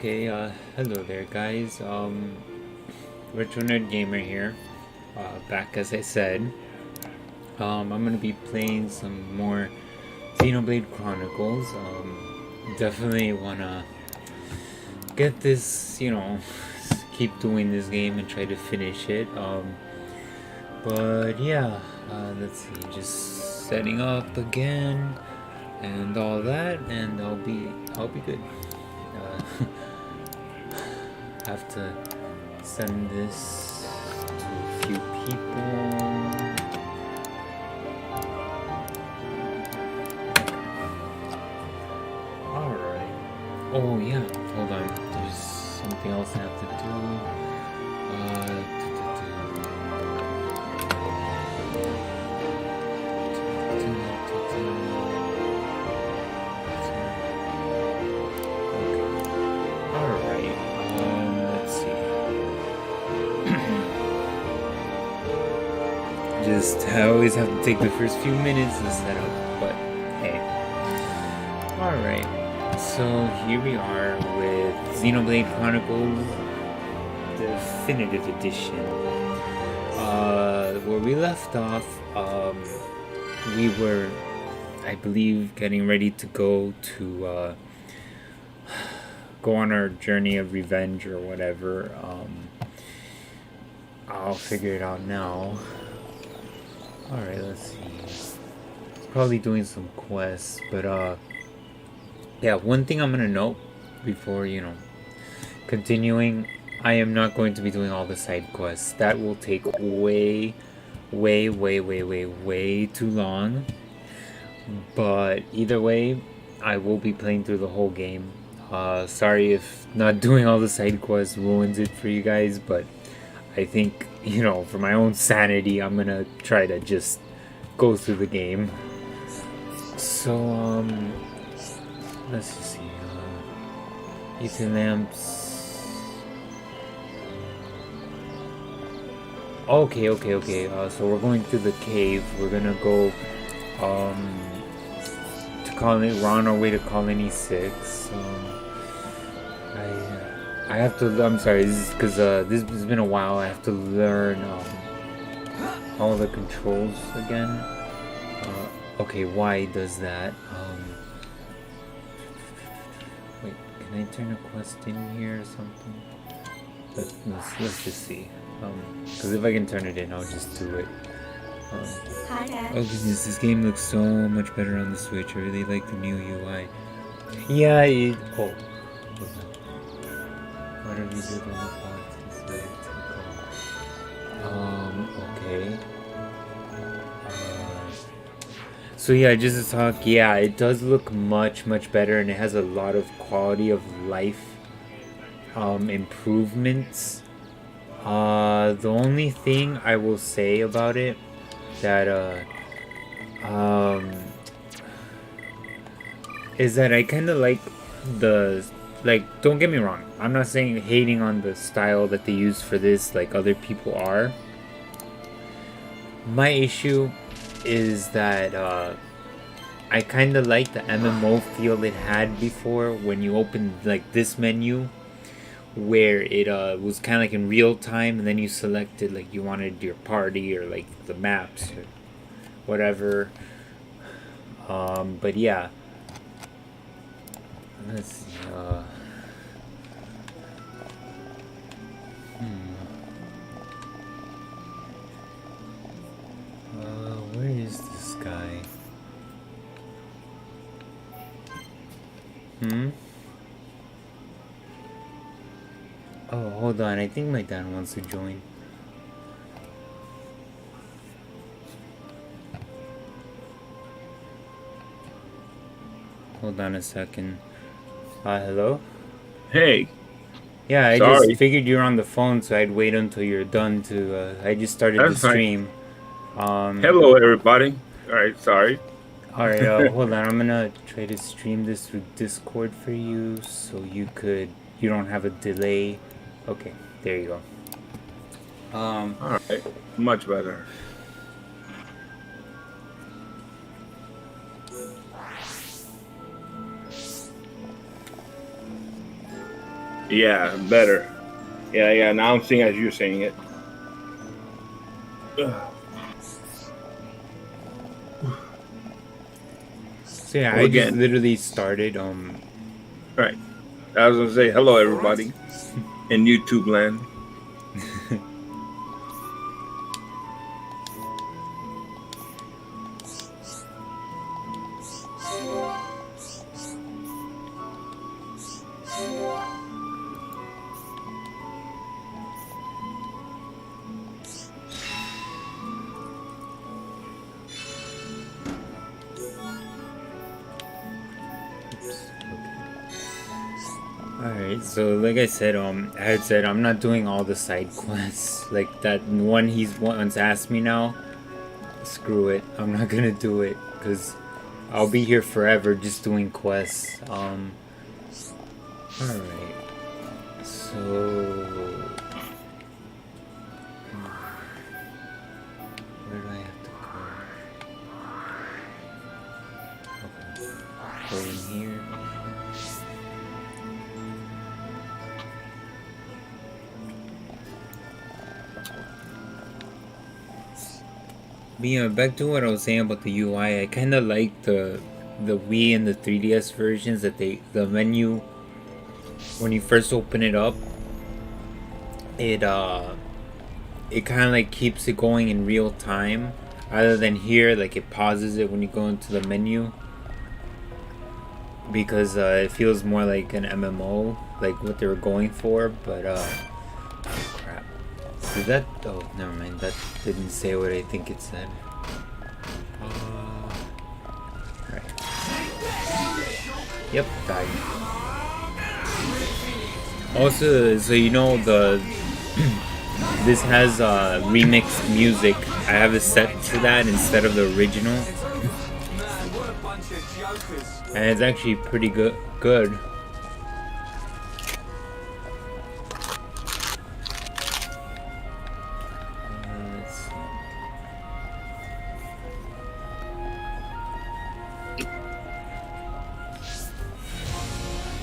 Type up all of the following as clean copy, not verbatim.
Okay, hello there guys, Retro Nerd Gamer here, back as I said. I'm gonna be playing some more Xenoblade Chronicles. Definitely wanna get this, keep doing this game and try to finish it. But yeah, let's see, just setting up again and all that, and I'll be good. Uh, have to send this to a few people. Alright. Oh yeah, hold on. There's something else I have to do. Alright, let's see. I always have to take the first few minutes to set up, but hey. Alright, so here we are with Xenoblade Chronicles Definitive Edition. Where we left off, we were, I believe, getting ready to go on our journey of revenge or whatever. I'll figure it out now. Alright, let's see. Probably doing some quests, but yeah, one thing I'm gonna note before, continuing, I am not going to be doing all the side quests. That will take way too long. But either way, I will be playing through the whole game. Sorry if not doing all the side quests ruins it for you guys, but I think, for my own sanity, I'm gonna try to just go through the game. So, let's just see. Ethan lamps. Okay. So we're going through the cave. We're gonna go, to colony. We're on our way to Colony 6. I have to. I'm sorry. This is because this has been a while. I have to learn all the controls again. Okay, why does that? Wait, can I turn a quest in here or something? Let's just see. Because if I can turn it in, I'll just do it. Hi, Dad. Oh goodness, this game looks so much better on the Switch. I really like the new UI. Yeah, oh. Whatever you did on the box, it's okay. So yeah, just to talk, yeah, it does look much better, and it has a lot of quality of life improvements. The only thing I will say about it that is that I kind of like don't get me wrong, I'm not saying hating on the style that they use for this like other people are. My issue is that I kind of like the MMO feel it had before when you opened like this menu, where it was kind of like in real time, and then you selected like you wanted your party or like the maps or whatever. But yeah, let's see. Where is this guy? Oh, hold on. I think my dad wants to join. Hold on a second. Hello? Hey. Yeah, I Sorry. just figured you were on the phone, so I'd wait until you're done to, I just started the stream. Hello, everybody. Alright, sorry. Alright, hold on. I'm gonna try to stream this through Discord for you, so you don't have a delay. Okay, there you go. Alright, much better. Yeah, better. Yeah. Now I'm seeing as you're saying it. So yeah, Well, I just again, literally started. right. I was gonna say hello, everybody, in YouTube land. Alright, so like I said, I had said I'm not doing all the side quests. Like that one he's once asked me now. Screw it, I'm not gonna do it because I'll be here forever just doing quests. Alright, so where do I have to go? Okay, go in here. But yeah, back to what I was saying about the UI. I kind of like the Wii and the 3DS versions that the menu, when you first open it up, it kind of like keeps it going in real time, other than here, like it pauses it when you go into the menu, because it feels more like an MMO, like what they were going for. But crap. Did that? Oh, never mind. That didn't say what I think it said. Right. Yep, died. Also, so you know this has remixed music. I have it set to that instead of the original, and it's actually pretty good.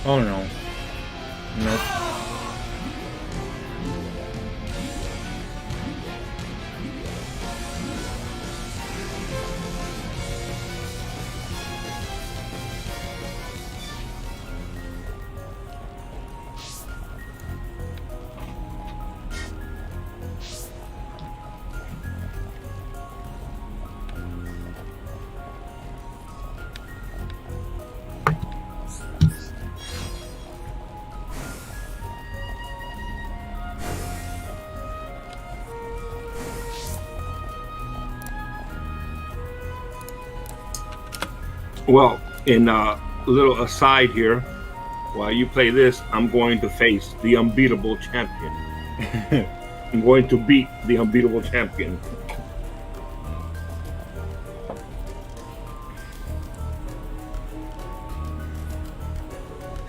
Oh no. Nope. Well, in a little aside here, while you play this, I'm going to face the unbeatable champion. I'm going to beat the unbeatable champion.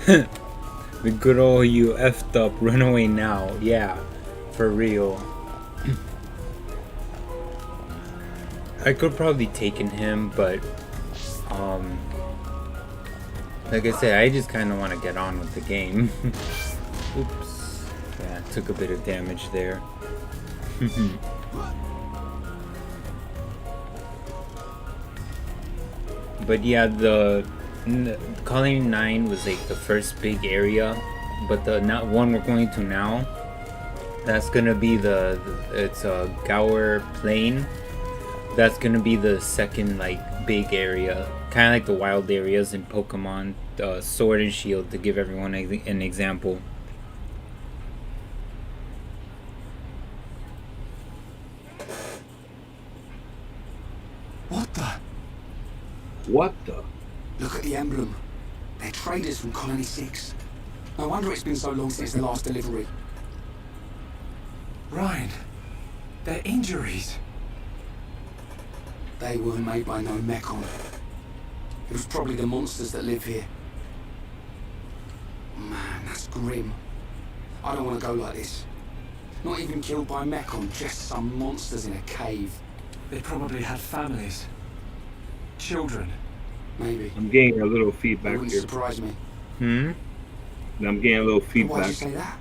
The good old you effed up, run away now. Yeah, for real. I could probably taken him, but like I said, I just kind of want to get on with the game. Oops. Yeah, took a bit of damage there. But yeah, the Colony 9 was like the first big area, but the one we're going to now, that's gonna be it's a Gaur Plain. That's gonna be the second like big area, kind of like the wild areas in Pokemon Sword and Shield, to give everyone an example. What the? What the? Look at the emblem. They're traders from Colony 6. No wonder it's been so long since the last delivery. Ryan, their injuries. They were made by no Mechon. It was probably the monsters that live here. Man, that's grim. I don't want to go like this. Not even killed by Mechon, just some monsters in a cave. They probably had families. Children. Maybe. I'm getting a little It feedback wouldn't here. surprise me. I'm getting a little Why'd feedback. you say that?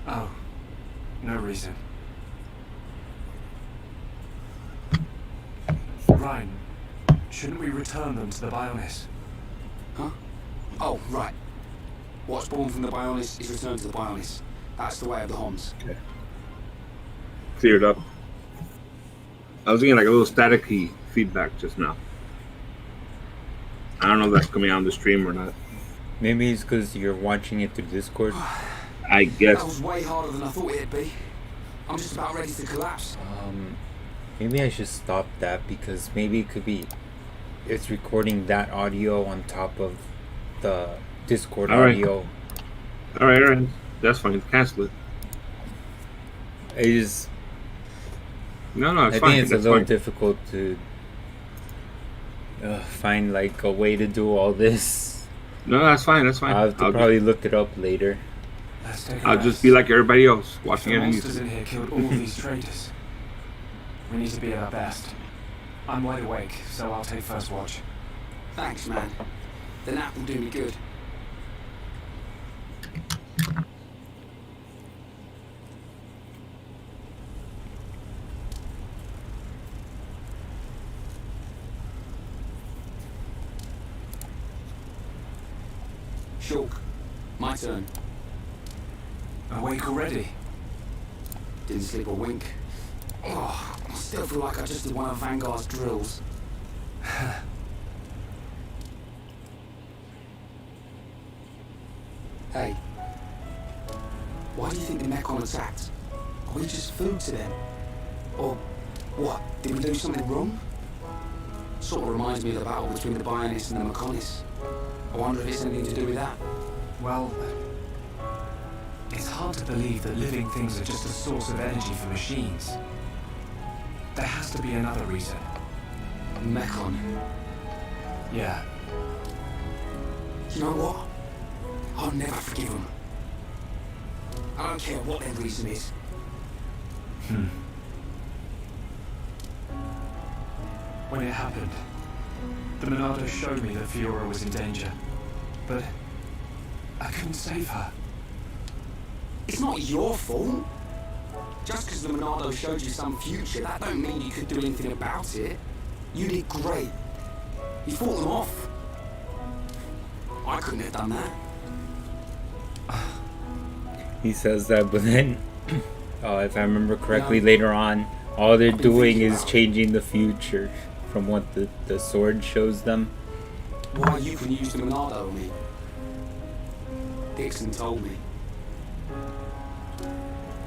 Oh, no reason. Ryan, shouldn't we return them to the Bionis? Huh? Oh, right. What's born from the Bionis is returned to the Bionis. That's the way of the Homs. Cleared up. I was getting like a little staticky feedback just now. I don't know if that's coming out on the stream or not. Maybe it's because you're watching it through Discord. I guess. That was way harder than I thought it'd be. I'm just about ready to collapse. Maybe I should stop that because maybe it could be it's recording that audio on top of the Discord audio. All right. That's fine. Cancel it. It is. No, it's I fine. think it's That's a little fine. difficult to find like a way to do all this. No, that's fine. That's fine. I'll have to probably look it up later. Let's take a I'll rest. just be like everybody else, watching The it. monsters in here killed all these traitors. We need to be at our best. I'm wide awake, so I'll take first watch. Thanks, man. The nap will do me good. Shulk, my turn. Awake already? Didn't sleep a wink. Oh, I still feel like I just did one of Vanguard's drills. Hey, why do you think the Mekon attacked? Are we just food to them? Or what? Did we do something wrong? Sort of reminds me of the battle between the Bionis and the Mekonis. I wonder if it's anything to do with that. Well, it's hard to believe that living things are just a source of energy for machines. There has to be another reason. Mekon. Yeah. You know what? I'll never forgive them. I don't care what their reason is. When it happened, the Monado showed me that Fiora was in danger. But I couldn't save her. It's not your fault. Just because the Monado showed you some future, that don't mean you could do anything about it. You did great. You fought them off. I couldn't have done that. He says that, but then, if I remember correctly, later on, all they're doing is changing the future from what the sword shows them. Why you can use the Monado on me? Dixon told me.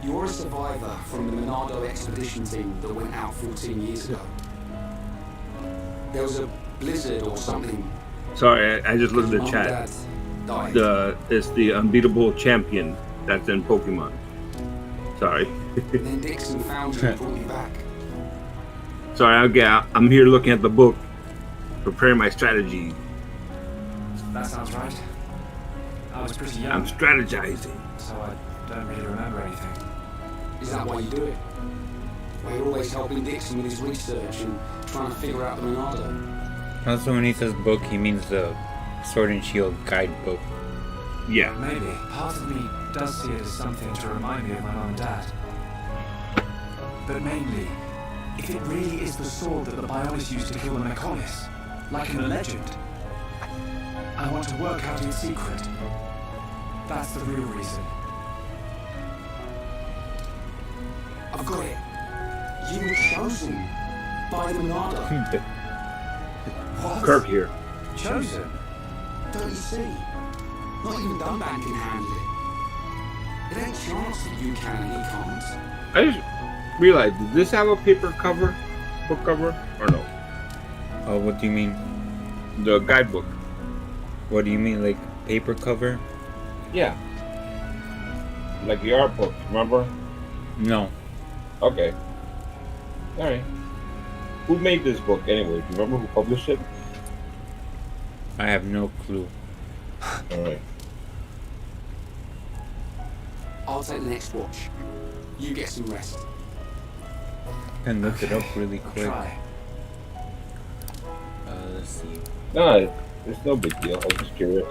You're a survivor from the Monado expedition team that went out 14 years ago. There was a blizzard or something. Sorry, I just looked at the Mom and chat. Dad died. It's the unbeatable champion that's in Pokemon. Sorry. Then Dixon found you and brought you back. Sorry, I'm here looking at the book, preparing my strategy. That sounds right. I was pretty young, I'm strategizing. so I don't really remember anything. Is that why you do it? Why you're always helping Dixon with his research and trying to figure out the Monado? Also, when he says book, he means the Sword and Shield guidebook. Yeah. Maybe. Part of me does see it as something to remind me of my mum and dad. But mainly, if it really is the sword that the Bionis used to kill the Mekonis, like in the legend, I want to work out its secret. That's the real reason. I've got it. You were chosen by the Monado. What? Kirk here. Chosen? Don't you see? Not even Dunban can handle it. It ain't chance that you can and he can't. I just realized, did this have a book cover, or no? What do you mean? The guidebook. What do you mean, like paper cover? Yeah. Like the art book, remember? No. Okay. Alright. Who made this book anyway? Do you remember who published it? I have no clue. Alright. I'll take the next watch. You get some rest. I can look it up really I'll quick. try. Let's see. No, it's no big deal. I was just curious.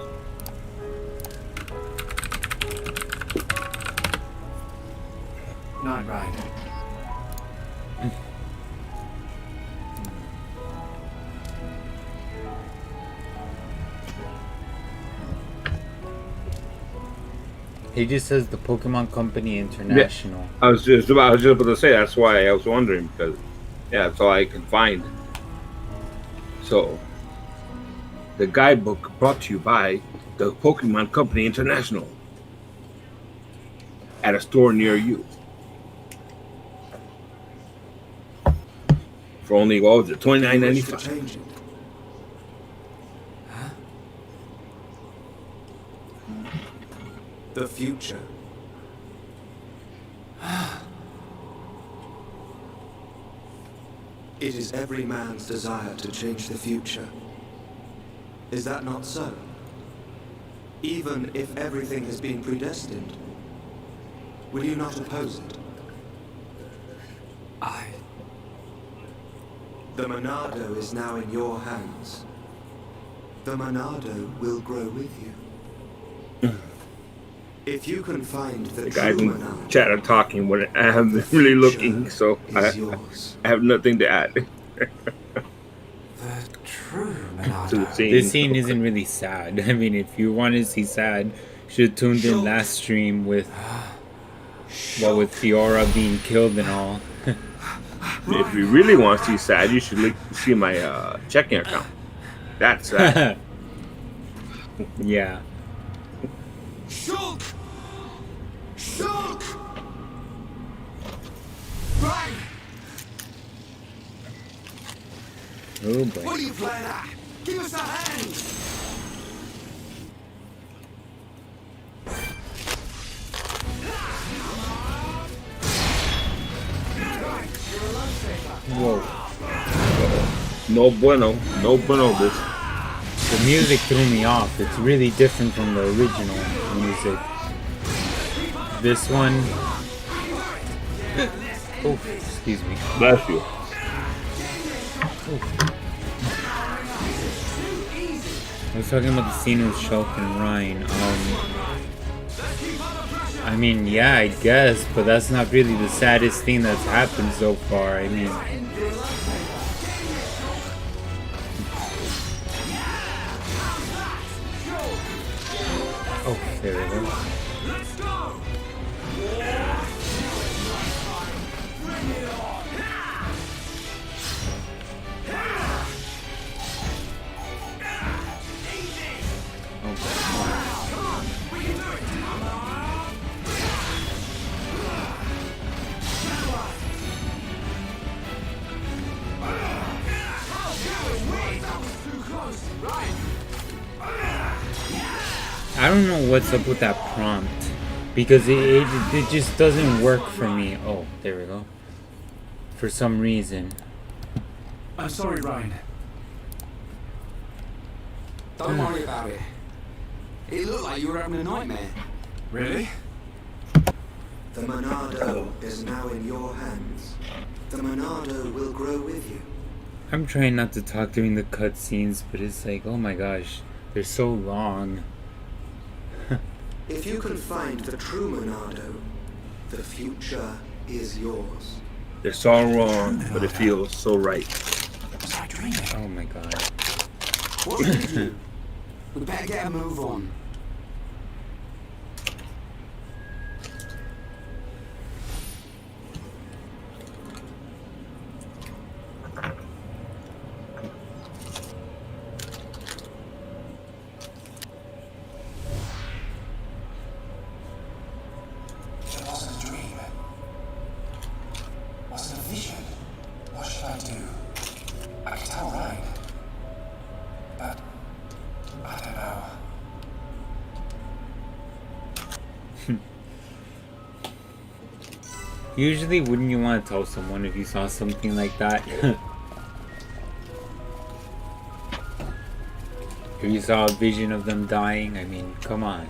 night, Ryan. He just says the Pokemon Company International. I was just about to say that's why I was wondering because that's all I can find. So the guidebook brought to you by the Pokemon Company International at a store near you. For only what was it, $29.95? The future. It is every man's desire to change the future. Is that not so? Even if everything has been predestined, will you not oppose it? The Monado is now in your hands. The Monado will grow with you. If you can find the guys true in Monado, chat are talking, but I haven't really looking, so I have nothing to add. The true To the Monado. scene. This scene isn't really sad. I mean, if you want to see sad, you should have tuned in last stream with with Fiora being killed and all. If you really want to see sad, you should see my checking account. That's sad. Yeah. Shulk! Shulk! Right! Oh boy. What are you playing at? Give us a hand! Whoa. No bueno this. The music threw me off. It's really different from the original music. This one... Oh, excuse me. Bless you. I was talking about the scene with Shulk and Ryan. I mean, yeah, I guess, but that's not really the saddest thing that's happened so far. I mean... Oh, there we go. I don't know what's up with that prompt because it just doesn't work for me. Oh, there we go. For some reason. I'm sorry, Ryan. Don't worry about it. It looked like you were having a nightmare. Really? the Monado is now in your hands. The Monado will grow with you. I'm trying not to talk during the cutscenes, but it's like, oh my gosh, they're so long. If you can find the true Monado, the future is yours. It's all wrong, but it feels so right. Was I dreaming? Oh my god. What do we do? We better get a move on. It wasn't a dream. Was it a vision? What should I do? I could tell Ryan. But I don't know. Usually, wouldn't you want to tell someone if you saw something like that? If you saw a vision of them dying, I mean, come on.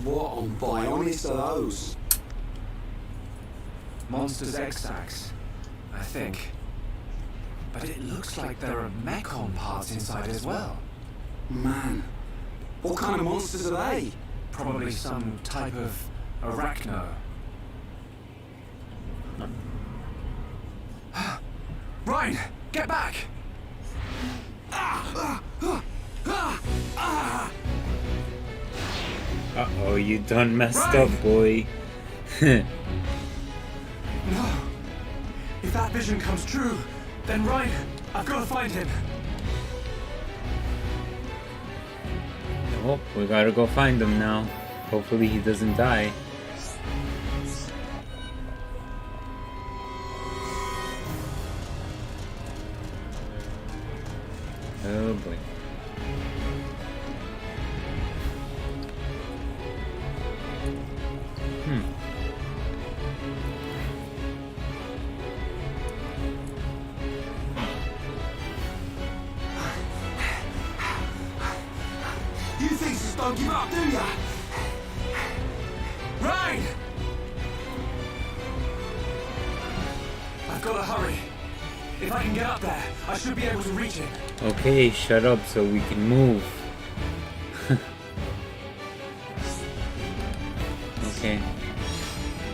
What on Bionis are those? Monsters extracts, I think. But it looks like there are mechon parts inside as well. Man, what kind of monsters are they? Probably some type of arachno. Ryan, get back! Uh-oh, you done messed up, boy. No. If that vision comes true, then Ryan, I've got to find him. Oh, we gotta go find him now. Hopefully he doesn't die. Oh boy. You things just don't give up, do ya? Ryan! I've got to hurry. If I can get up there, I should be able to reach it. Okay, shut up so we can move. Okay.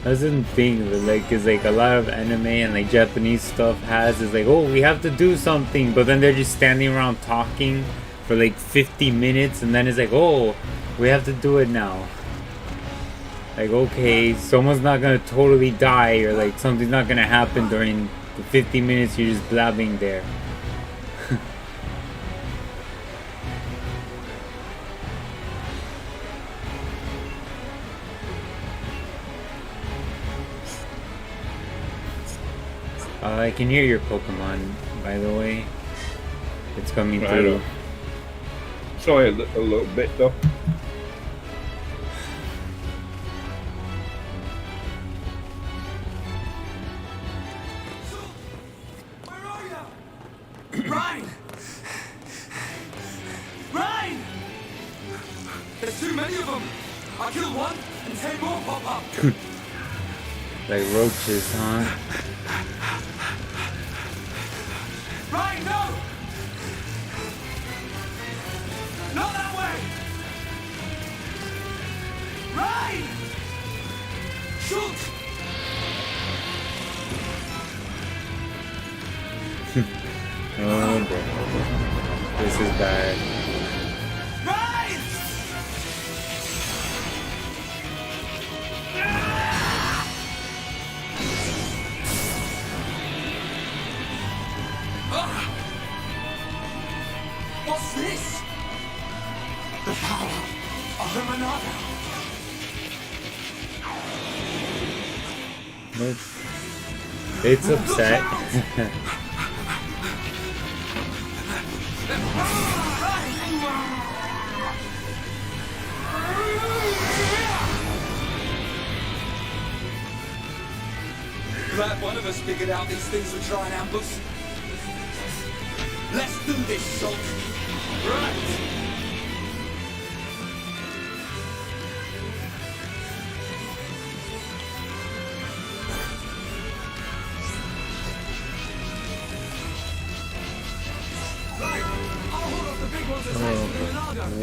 That's the thing, like, is like a lot of anime and like Japanese stuff has is like, oh, we have to do something, but then they're just standing around talking for like 50 minutes, and then it's like, oh, we have to do it now. Like, okay, someone's not gonna totally die, or like something's not gonna happen during the 50 minutes you're just blabbing there. I can hear your Pokemon, by the way. It's coming Right through. on. It's only a little bit though. Where are you? Ryan! Ryan! There's too many of them! I killed one, and 10 more pop up! Like roaches, huh? Ryan, no! Not that way! Ryan! Shoot! Oh boy. This is bad. Ryan! What's this? The power of the Monado. It's upset. Glad one of us figured out these things would try and ambush. Let's do this, Salt. Right.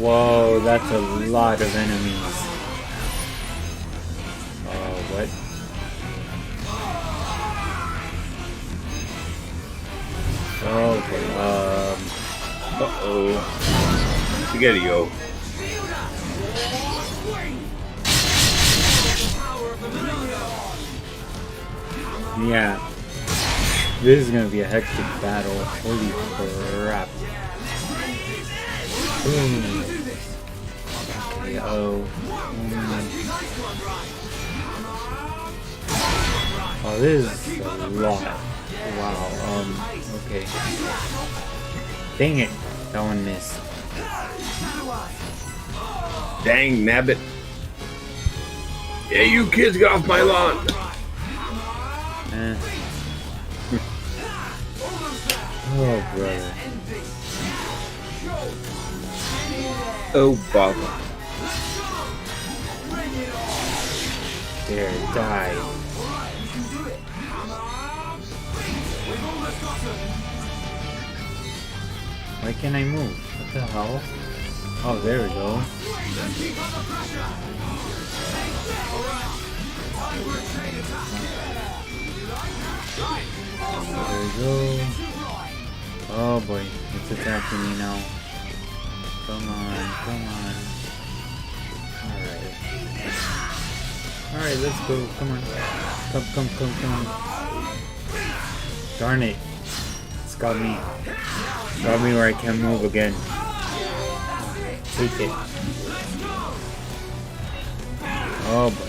Whoa, that's a lot of enemies. What? Okay, Uh-oh. Spaghetti-o. yeah. This is gonna be a hectic battle. Holy crap. Okay, oh. Oh, this is a lot. Wow, okay. Dang it. That one missed. Dang nabbit. Yeah, you kids get off my lawn. Oh, brother. Oh, bother. There, die. Why can't I move? What the hell? Oh, there we go. There we go. Oh boy, it's attacking me now. Come on, come on. Alright. Alright, let's go. Come on. Come. Darn it. It's got me. Got me where I can't move again. Take it. Oh boy.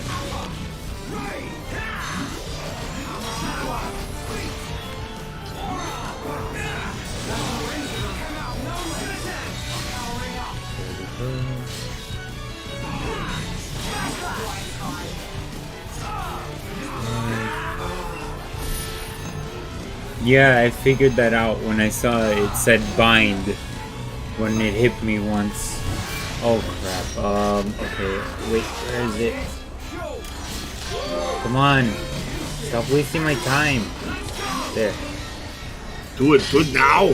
Yeah, I figured that out when I saw it said bind when it hit me once. Oh crap. Okay. Wait, where is it? Come on. Stop wasting my time. There. Do it now.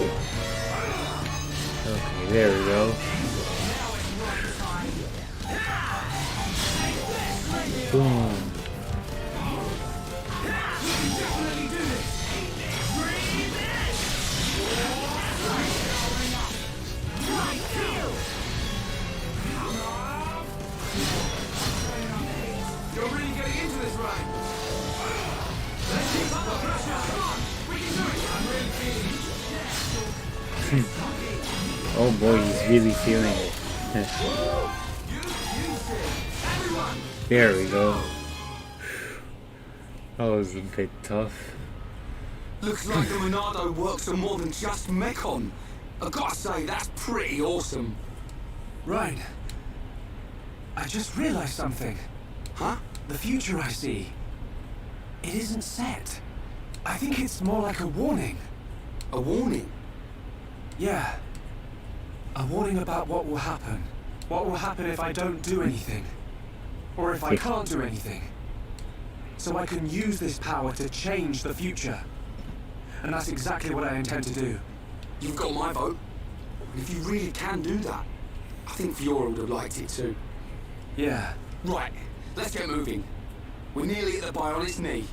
Okay, there we go. Boom. Oh boy, he's really feeling it. There we go. That was a bit tough. Looks like the Monado works on more than just Mechon. I gotta say, that's pretty awesome. Right. I just realized something. Huh? The future I see. It isn't set. I think it's more like a warning. A warning? Yeah. A warning about what will happen. What will happen if I don't do anything. Or if I can't do anything. So I can use this power to change the future. And that's exactly what I intend to do. You've got my vote. And if you really can do that, I think Fiora would have liked it too. Yeah. Right, let's get moving. We're nearly at the Bionis knee.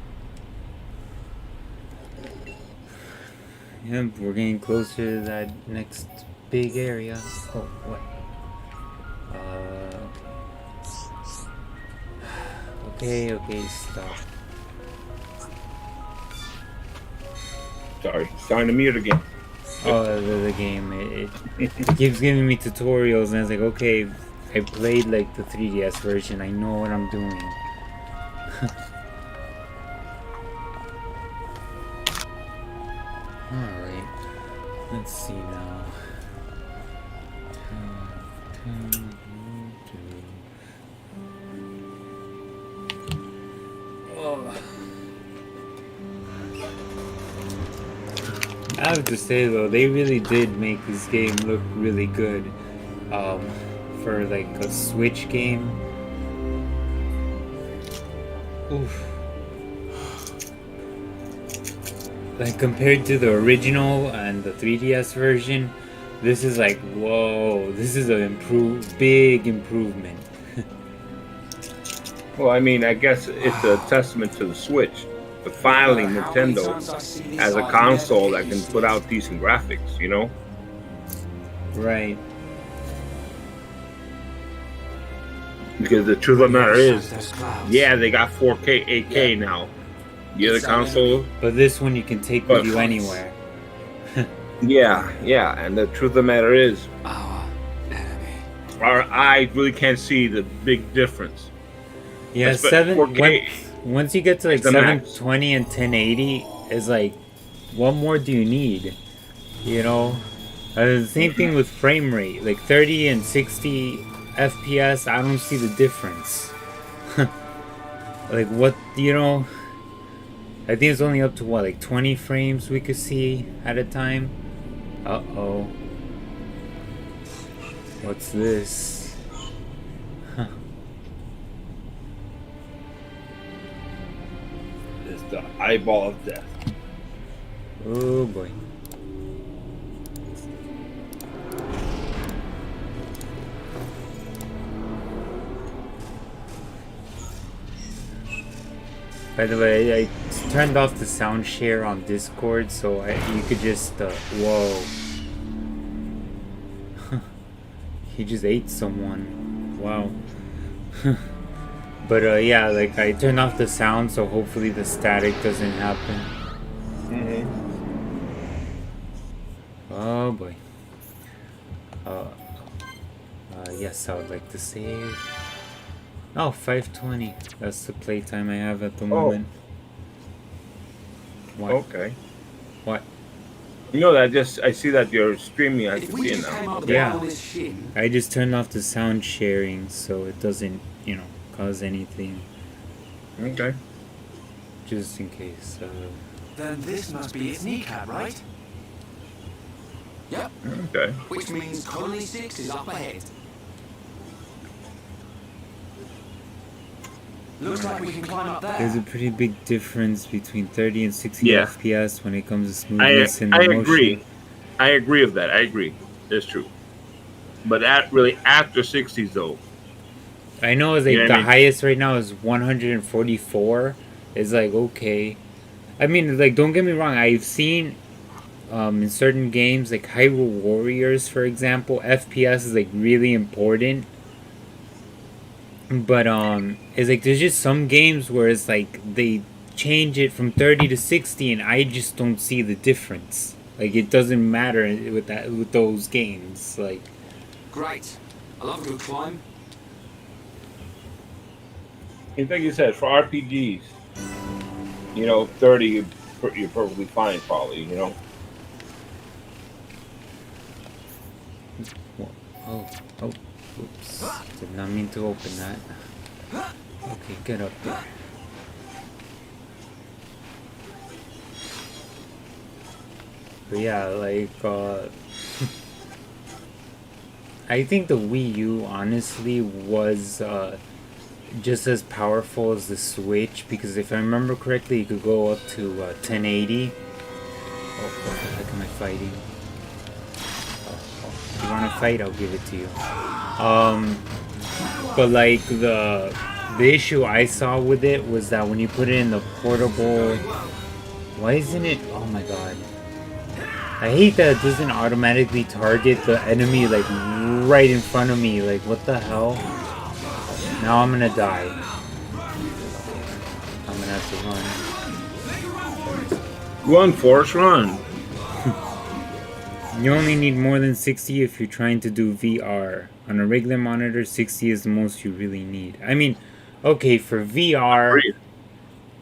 Yep, we're getting closer to that next big area. Oh, what? Okay, stop. Sorry, starting to mute again. Oh, the game. It keeps giving me tutorials, and I was like, okay, I played like the 3DS version. I know what I'm doing. Alright, let's see now. Oh. I have to say though, they really did make this game look really good. For like a Switch game. Oof. Like compared to the original and the 3DS version, this is like, whoa, this is a big improvement. Well, I mean, I guess it's a testament to the Switch. But finally, Nintendo has a console that can put out decent graphics, you know? Right. Because the truth of the matter is, yeah, they got 4K, 8K now. The other console, but this one you can take with you anywhere. yeah, and the truth of the matter is, Our enemy. I really can't see the big difference. Yeah, That's 4K. Once you get to like the max. 720 and 1080, it's like, what more do you need? You know, the same thing with frame rate, like 30 and 60 FPS. I don't see the difference. Like what, you know? I think it's only up to what, like 20 frames we could see at a time. Uh-oh. What's this? Huh. It's the eyeball of death. Oh boy. By the way, I turned off the sound share on Discord, so you could just, whoa. He just ate someone. Wow. But, yeah, like, I turned off the sound, so hopefully the static doesn't happen. Oh, boy. Yes, I would like to save. Oh, 5:20. That's the playtime I have at the moment. What? Okay. What? You know that I see that you're streaming. I If can we see it just came now. up with a Yeah. plan on this shin, I just turned off the sound sharing so it doesn't, cause anything. Okay. Just in case. Then this must be its kneecap, right? yep, Okay. which means Colony 6 is up ahead. Looks like we can climb up There's a there. pretty big difference between 30 and 60 Yeah. FPS when it comes to I smoothness and motion. agree. I agree with that. I agree. That's true. But really after 60s though. I know it's like You know what the I mean? highest right now is 144. It's like okay. I mean, like don't get me wrong. I've seen in certain games like Hyrule Warriors, for example, FPS is like really important. But it's like there's just some games where it's like they change it from 30 to 60, and I just don't see the difference. Like it doesn't matter with those games. Like Great. I love a good climb. In fact, you said for RPGs, 30 you're perfectly fine, probably. oh, oops! Did not mean to open that. Okay, get up there. But yeah, like I think the Wii U honestly was just as powerful as the Switch, because if I remember correctly, you could go up to 1080. Oh, what the heck am I fighting? If you want to fight, I'll give it to you. But like the issue I saw with it was that when you put it in the portable, why isn't it? Oh my god! I hate that it doesn't automatically target the enemy like right in front of me. Like what the hell? Now I'm gonna die. I'm gonna have to run. Run, Forrest, run. You only need more than 60 if you're trying to do VR. On a regular monitor, 60 is the most you really need. I mean, okay, for VR... Agreed.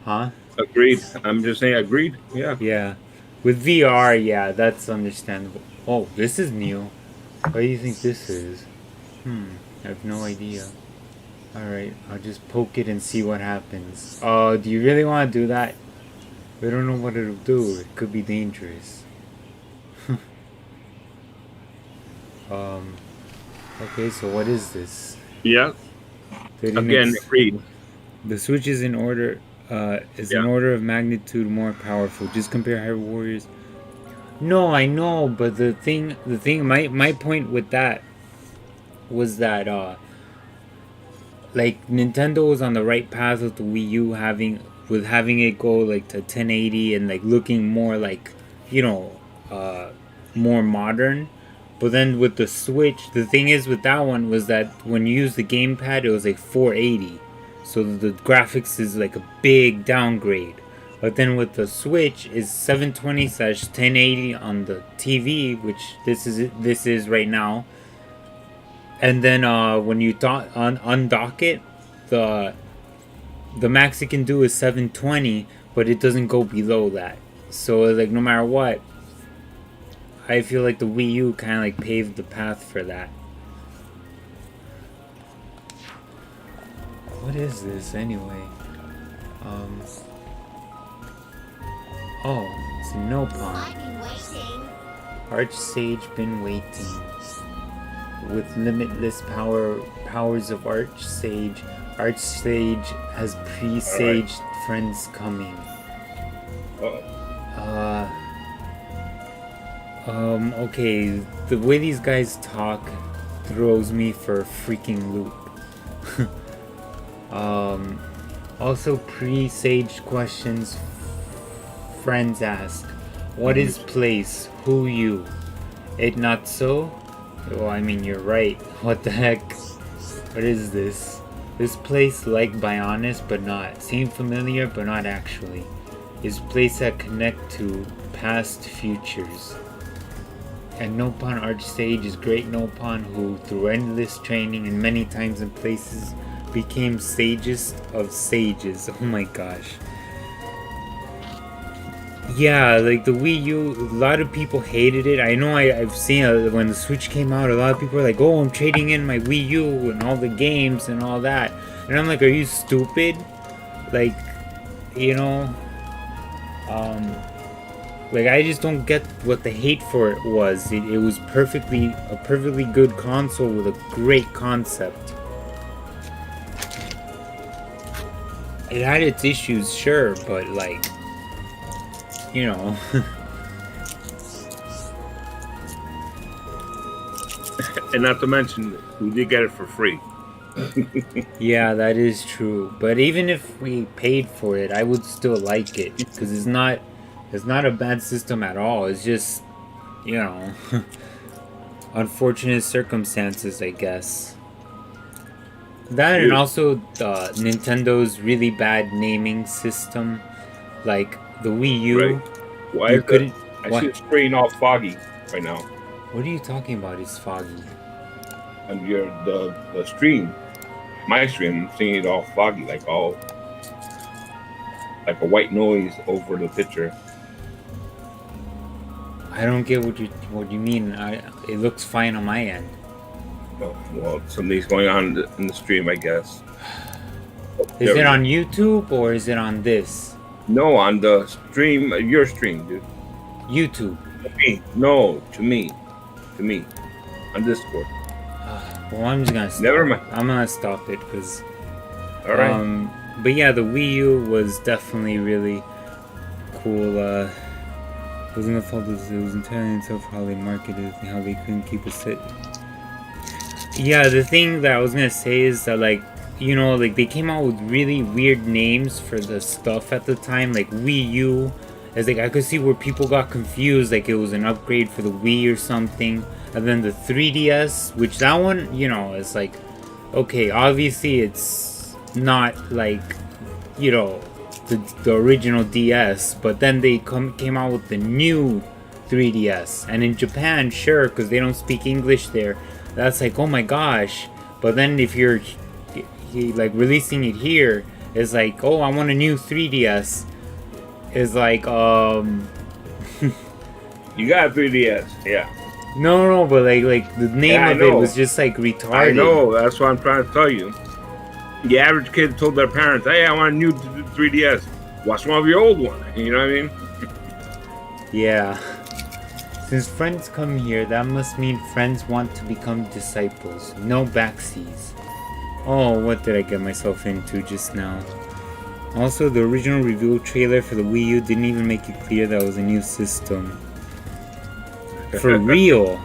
Huh? Agreed. I'm just saying agreed. Yeah. Yeah. With VR, yeah, that's understandable. Oh, this is new. What do you think this is? I have no idea. Alright, I'll just poke it and see what happens. Oh, do you really want to do that? We don't know what it'll do. It could be dangerous. Okay, so what is this? Yeah. 30 Again, next- agreed. The Switch is in order, an order of magnitude more powerful. Just compare Hyrule Warriors. No, I know, but the thing, my point with that was that, like Nintendo was on the right path with the Wii U having it go like to 1080 and like looking more like, more modern. But then with the Switch, the thing is with that one was that when you use the gamepad, it was like 480. So the graphics is like a big downgrade. But then with the Switch is 720/1080 on the TV, which this is right now. And then when you undock it, the max it can do is 720, but it doesn't go below that. So like no matter what, I feel like the Wii U kind of like paved the path for that. What is this anyway? Oh, it's no pond. I've been waiting. Archsage been waiting. With limitless powers of Archsage has presaged friends coming. Okay, the way these guys talk throws me for a freaking loop. Also, pre-sage questions. Friends ask, "What is place? Who you? It not so?" Well, I mean, you're right. What the heck? What is this? This place like Bionis, but not. Seem familiar, but not actually. Is place that connect to past futures. And Nopon Archsage is great Nopon who, through endless training and many times and places, became sagest of sages. Oh my gosh. Yeah, like the Wii U, a lot of people hated it. I know I've seen when the Switch came out, a lot of people were like, "Oh, I'm trading in my Wii U and all the games and all that." And I'm like, "Are you stupid?" Like, you know, like I just don't get what the hate for it was. It was a perfectly good console with a great concept. It had its issues, sure, but like, you know. And not to mention, we did get it for free. Yeah, that is true. But even if we paid for it, I would still like it because it's not a bad system at all. It's just, you know, unfortunate circumstances, I guess. That and also Nintendo's really bad naming system, like the Wii U. Right. Why is it? I see it spraying all foggy right now. What are you talking about? It's foggy. And the stream, my stream, I'm seeing it all foggy, like a white noise over the picture. I don't get what you mean. It looks fine on my end. Oh, well, something's going on in the stream, I guess. Is it on YouTube or is it on this? No, on the stream, your stream, dude. YouTube. To me. No, to me, on Discord. Well, I'm just gonna stop. Never mind. I'm gonna stop it because. All right. But yeah, the Wii U was definitely really cool. It wasn't the fault of it was entirely itself how they marketed it and how they couldn't keep it set. Yeah, the thing that I was gonna say is that, like, you know, like they came out with really weird names for the stuff at the time, like Wii U. As like I could see where people got confused, like it was an upgrade for the Wii or something. And then the 3DS, which that one, you know, is like, okay, obviously it's not like, you know, the original DS, but then they came out with the new 3DS. And in Japan, sure, because they don't speak English there, that's like, oh my gosh. But then if you're like releasing it here, it's like, oh, I want a new 3DS. It's like, You got a 3DS, yeah. No, but like the name of it was just like retarded. I know, that's what I'm trying to tell you. The average kid told their parents, "Hey, I want a new 3DS. What's wrong with your old one?" You know what I mean? Yeah. Since friends come here, that must mean friends want to become disciples. No backseas. Oh, what did I get myself into just now? Also, the original reveal trailer for the Wii U didn't even make it clear that it was a new system. For real?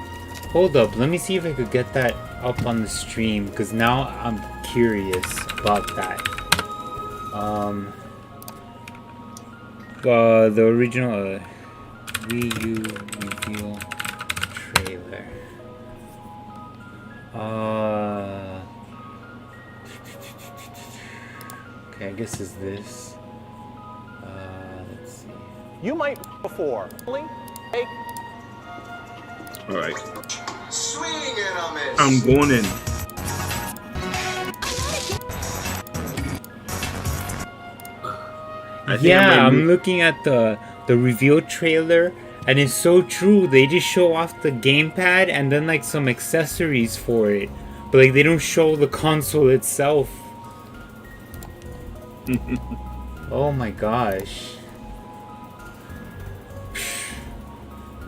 Hold up, let me see if I could get that up on the stream, because now I'm curious about that. The original Wii U reveal trailer. Okay, I guess is this. Let's see. You might before. Take. All right. Swing and a miss. I'm going in. I'm looking at the reveal trailer, and it's so true. They just show off the gamepad and then like some accessories for it, but like they don't show the console itself. Oh my gosh.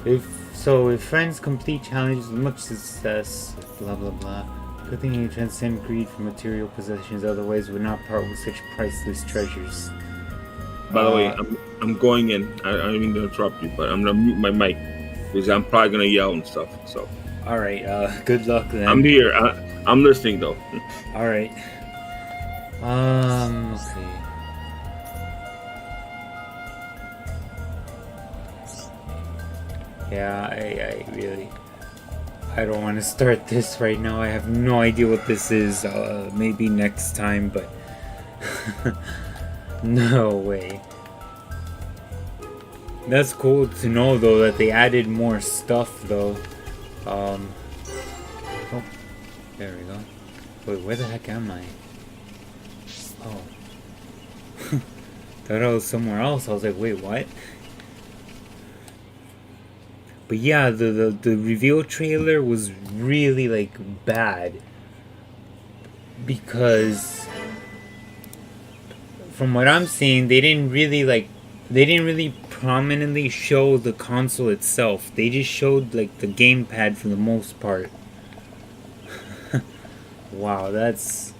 If friends complete challenges with much success, blah blah blah. Good thing you transcend greed for material possessions, otherwise would not part with such priceless treasures. By the way, I'm going in. I don't even gonna interrupt you, but I'm gonna mute my mic because I'm probably gonna yell and stuff. So. All right. Good luck then. I'm here. I'm listening though. All right. Okay. Yeah, I don't want to start this right now. I have no idea what this is. Maybe next time, but no way. That's cool to know though that they added more stuff though. Oh, there we go. Wait, where the heck am I? Oh. Thought I was somewhere else. I was like, wait, what? But yeah, the reveal trailer was really like bad, because from what I'm seeing, they didn't really prominently show the console itself. They just showed like the gamepad for the most part. Wow, that's...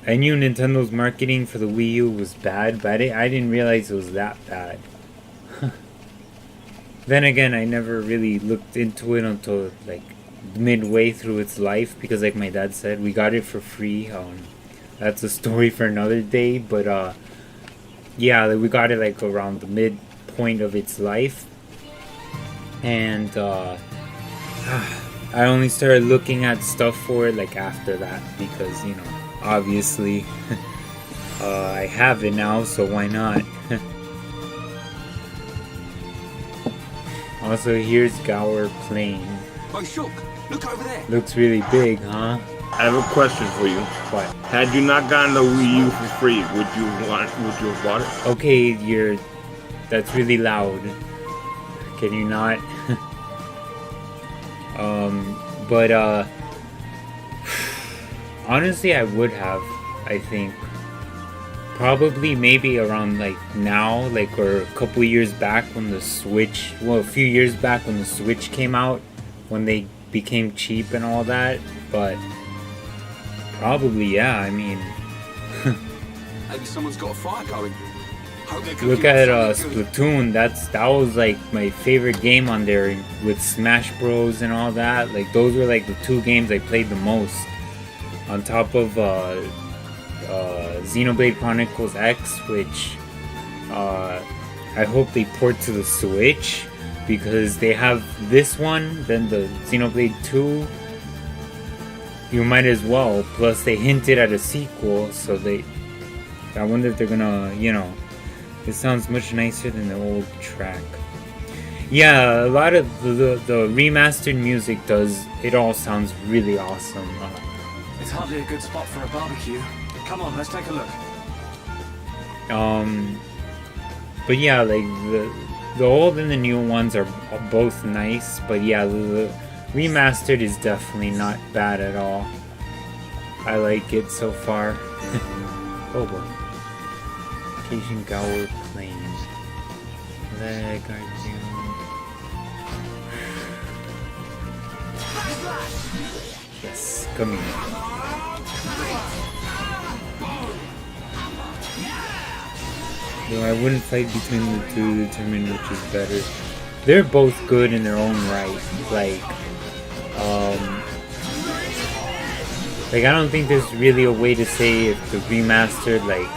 I knew Nintendo's marketing for the Wii U was bad, but I didn't realize it was that bad. Then again, I never really looked into it until like midway through its life, because like my dad said, we got it for free. That's a story for another day, but yeah, like, we got it like around the midpoint of its life, and I only started looking at stuff for it like after that, because you know, obviously I have it now, so why not? Also, here's Gaur Plains. Oh, Shook, look over there. Looks really big, huh? I have a question for you. What? Had you not gotten the Wii U for free, would you have bought it? Okay, that's really loud. Can you not? But honestly, I would have, I think. Probably maybe around like now, like, or a couple years back when the Switch, well, a few years back when the Switch came out, when they became cheap and all that, but probably, yeah, I mean, Maybe someone's got a fire going. Hope they're look cooking at up something good. Splatoon, that was like my favorite game on there, with Smash Bros and all that. Like, those were like the two games I played the most, on top of Xenoblade Chronicles X, which I hope they port to the Switch, because they have this one, then the Xenoblade 2. You might as well. Plus, they hinted at a sequel, so I wonder if they're gonna, you know, it sounds much nicer than the old track. Yeah, a lot of the remastered music it all sounds really awesome. It's hardly a good spot for a barbecue. Come on, let's take a look. But yeah, like the old and the new ones are both nice, but yeah, the remastered is definitely not bad at all. I like it so far. Oh boy. Location Gaur Plains. Leg Guardian. Yes, come here. Though I wouldn't fight between the two to determine which is better. They're both good in their own right. Like I don't think there's really a way to say if the remastered like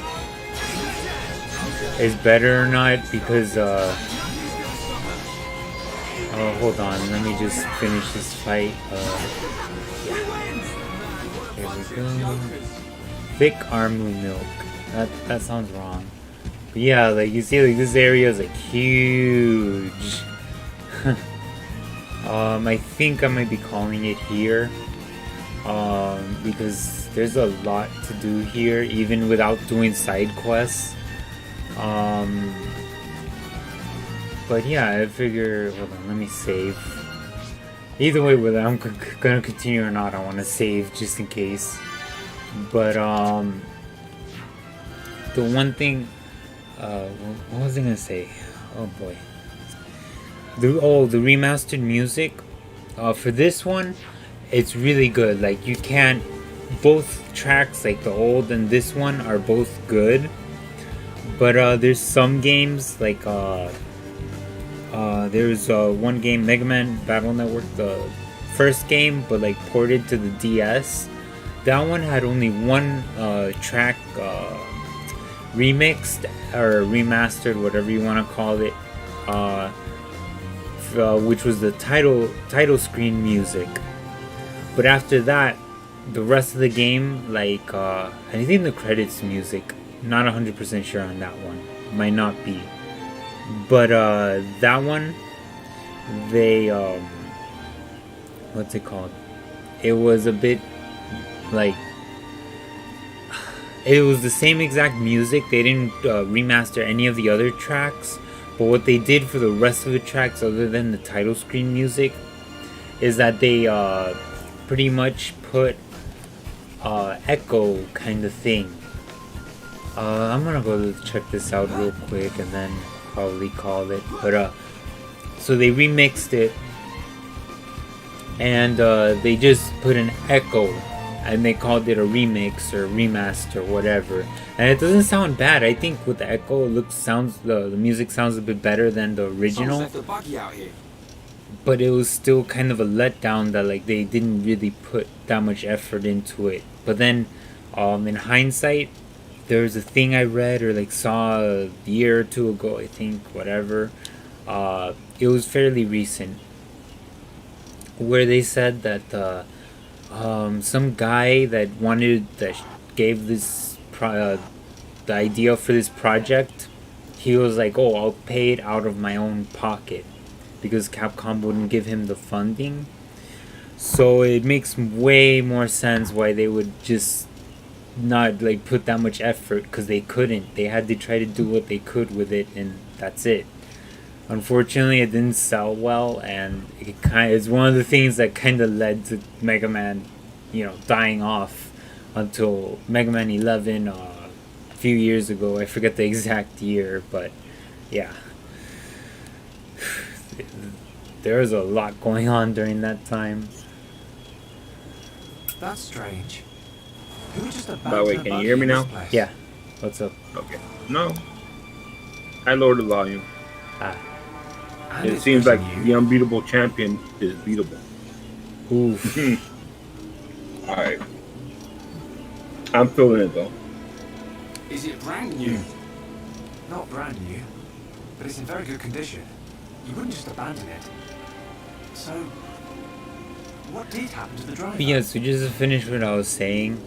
is better or not, because hold on, let me just finish this fight. Here we go. Thick almond milk. That sounds wrong. But yeah, like you see, like this area is like huge. I think I might be calling it here, because there's a lot to do here, even without doing side quests. But yeah, I figure, hold on, let me save. Either way, whether I'm gonna continue or not, I want to save just in case. But the one thing, what was I gonna say? Oh boy. The remastered music for this one, it's really good. Like, you can't, both tracks, like the old and this one, are both good, but there's some games like there's one game, Mega Man Battle Network, the first game, but like ported to the DS. That one had only one track remixed or remastered, whatever you want to call it, which was the title screen music. But after that, the rest of the game, like I think the credits music, not 100% sure on that one, might not be. But that one, they what's it called? It was a bit like it was the same exact music. They didn't remaster any of the other tracks, but what they did for the rest of the tracks, other than the title screen music, is that they pretty much put echo kind of thing. I'm gonna go check this out real quick and then probably call it. But so they remixed it, and they just put an echo, and they called it a remix or remaster, whatever. And it doesn't sound bad. I think with the echo, the music sounds a bit better than the original. Someone's left a buggy out here. But it was still kind of a letdown that like they didn't really put that much effort into it. But then, in hindsight, there was a thing I read or like saw a year or two ago, I think, whatever. It was fairly recent, where they said that some guy that gave this the idea for this project, he was like, "Oh, I'll pay it out of my own pocket," because Capcom wouldn't give him the funding. So it makes way more sense why they would just not like put that much effort, because they couldn't. They had to try to do what they could with it, and that's it. Unfortunately, it didn't sell well, and it's one of the things that kind of led to Mega Man, dying off until Mega Man 11 a few years ago. I forget the exact year, but yeah. There was a lot going on during that time. That's strange. Who just By the way, can you hear me now? Yeah. What's up? Okay. No. I lowered the volume. And It seems like the unbeatable champion is beatable. Oof. Alright. I'm feeling it though. Is it brand new? Not brand new, but it's in very good condition. You wouldn't just abandon it. So, what did happen to the driver? But yeah, so just to finish what I was saying,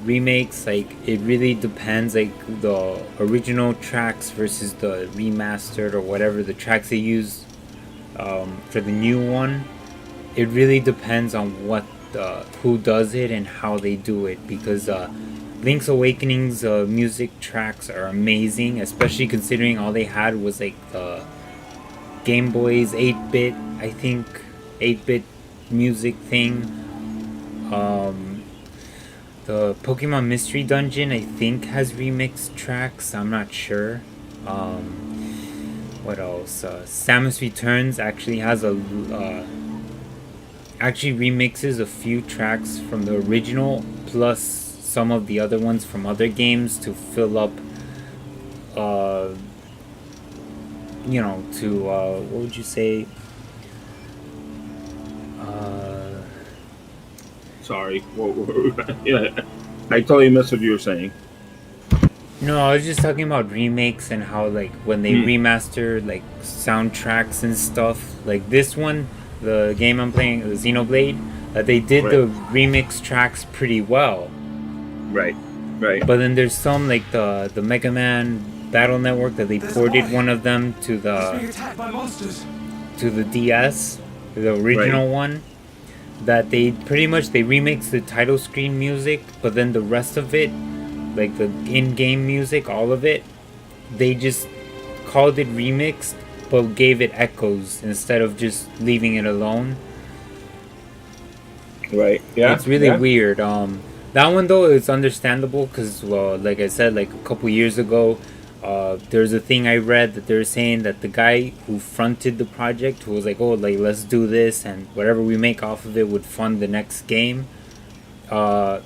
remakes, like, it really depends, like, the original tracks versus the remastered or whatever, the tracks they use for the new one. It really depends on who does it and how they do it, because Link's Awakening's music tracks are amazing, especially considering all they had was like the Game Boy's 8-bit, I think, 8-bit music thing. The Pokemon Mystery Dungeon, I think, has remixed tracks. I'm not sure. What else? Samus Returns actually has actually remixes a few tracks from the original, plus some of the other ones from other games to fill up, what would you say? Sorry. Yeah, I totally missed what you were saying. No, I was just talking about remakes and how, like, when they remaster, like, soundtracks and stuff. Like this one, the game I'm playing, the Xenoblade, they did the remix tracks pretty well. Right. But then there's some, like the Mega Man Battle Network, that they ported one of them to being attacked by monsters. to the DS, the original one. That they remixed the title screen music, but then the rest of it, like the in-game music, all of it, they just called it remixed, but gave it echoes instead of just leaving it alone. Right. Yeah. It's really weird. That one though, it's understandable because, like I said, like a couple years ago, there's a thing I read that they're saying that the guy who fronted the project, who was like, "Oh, like let's do this, and whatever we make off of it would fund the next game." They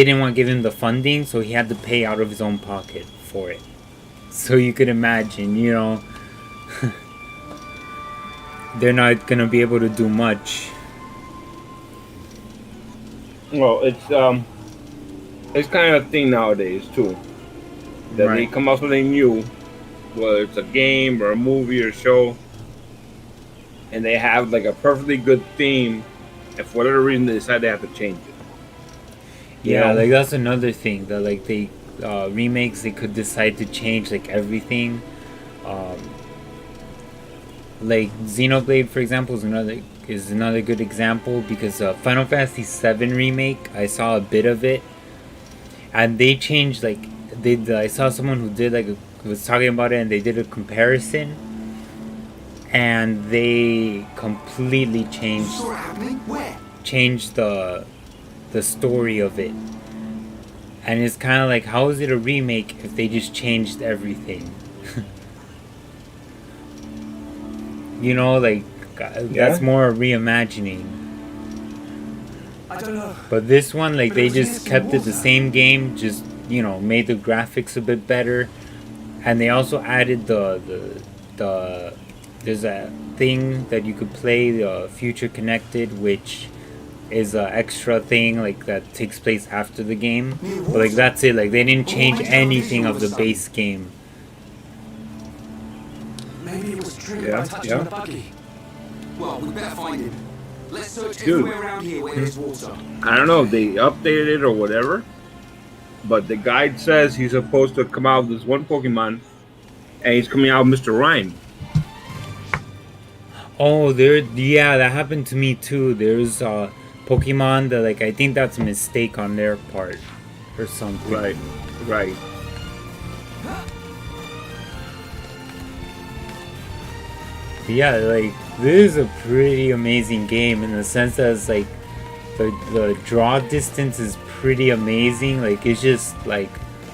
didn't want to give him the funding, so he had to pay out of his own pocket for it. So you could imagine, they're not gonna be able to do much. Well, it's kind of a thing nowadays too. That they come up with something new, whether it's a game or a movie or show, and they have like a perfectly good theme, and for whatever reason they decide they have to change it. Yeah, like that's another thing that like they remakes, they could decide to change like everything. Like Xenoblade, for example, is another good example because Final Fantasy VII remake, I saw a bit of it, and they changed like I saw someone who did was talking about it, and they did a comparison, and they completely changed You saw it happening? Where? changed the story of it. And it's kind of like, how is it a remake if they just changed everything? You know, like, that's more reimagining. I don't know. But this one, like, But they it was just innocent kept it the water. same game, just, you know, made the graphics a bit better. And they also added there's a thing that you could play, the Future Connected, which is an extra thing, like, that takes place after the game. But, like, that's it. Like, they didn't change anything of the base game. Maybe it was triggered Yeah, by touching yeah. the buggy. Well, we better find him. Let's search Dude. everywhere around here where there's water. I don't know if they updated it or whatever, but the guide says he's supposed to come out with this one Pokemon, and he's coming out with Mr. Rhyme. Oh, yeah, that happened to me too. There's Pokemon that, like, I think that's a mistake on their part or something. Right. Yeah, like, this is a pretty amazing game in the sense that it's like the draw distance is pretty amazing. Like, it's just like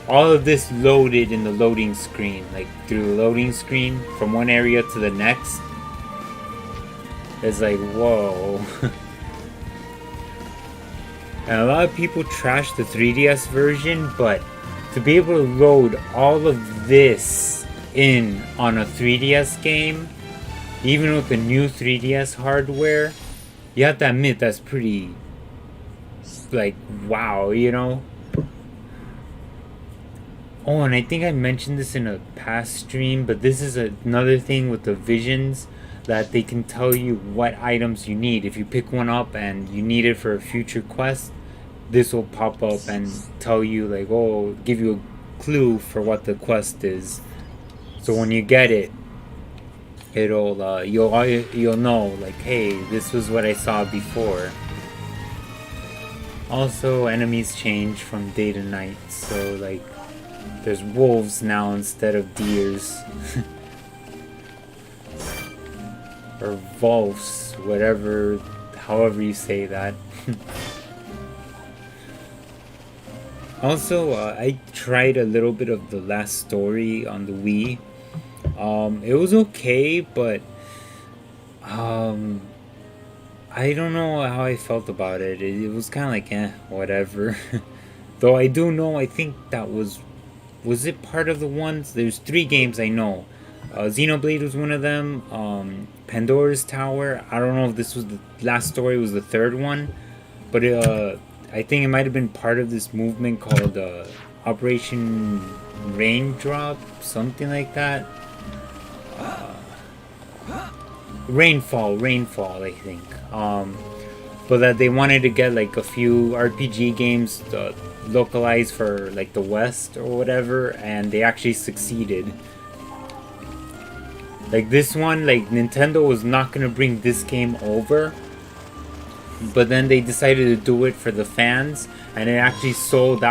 all of this loaded in the loading screen, like through the loading screen from one area to the next. It's like, whoa. And a lot of people trash the 3DS version, but to be able to load all of this in on a 3DS game, even with the new 3DS hardware, you have to admit that's pretty, like, wow, you know? Oh, and I think I mentioned this in a past stream, but this is another thing with the visions, that they can tell you what items you need. If you pick one up and you need it for a future quest, this will pop up and tell you, like, oh, give you a clue for what the quest is. So when you get it, it'll you'll know, like, hey, this was what I saw before. Also, enemies change from day to night, so like there's wolves now instead of deers. Or wolves, whatever, however you say that. Also, I tried a little bit of The Last Story on the Wii. It was okay, but I don't know how I felt about it. It was kind of like, whatever. Though I do know, I think that was it part of the ones? There's 3 games I know. Xenoblade was one of them. Pandora's Tower. I don't know if this was the Last Story was the 3rd one, but I think it might have been part of this movement called Operation Raindrop, something like that. Rainfall, I think. But that they wanted to get like a few RPG games localized for like the West or whatever, and they actually succeeded. Like this one, like Nintendo was not gonna bring this game over, but then they decided to do it for the fans, and it actually sold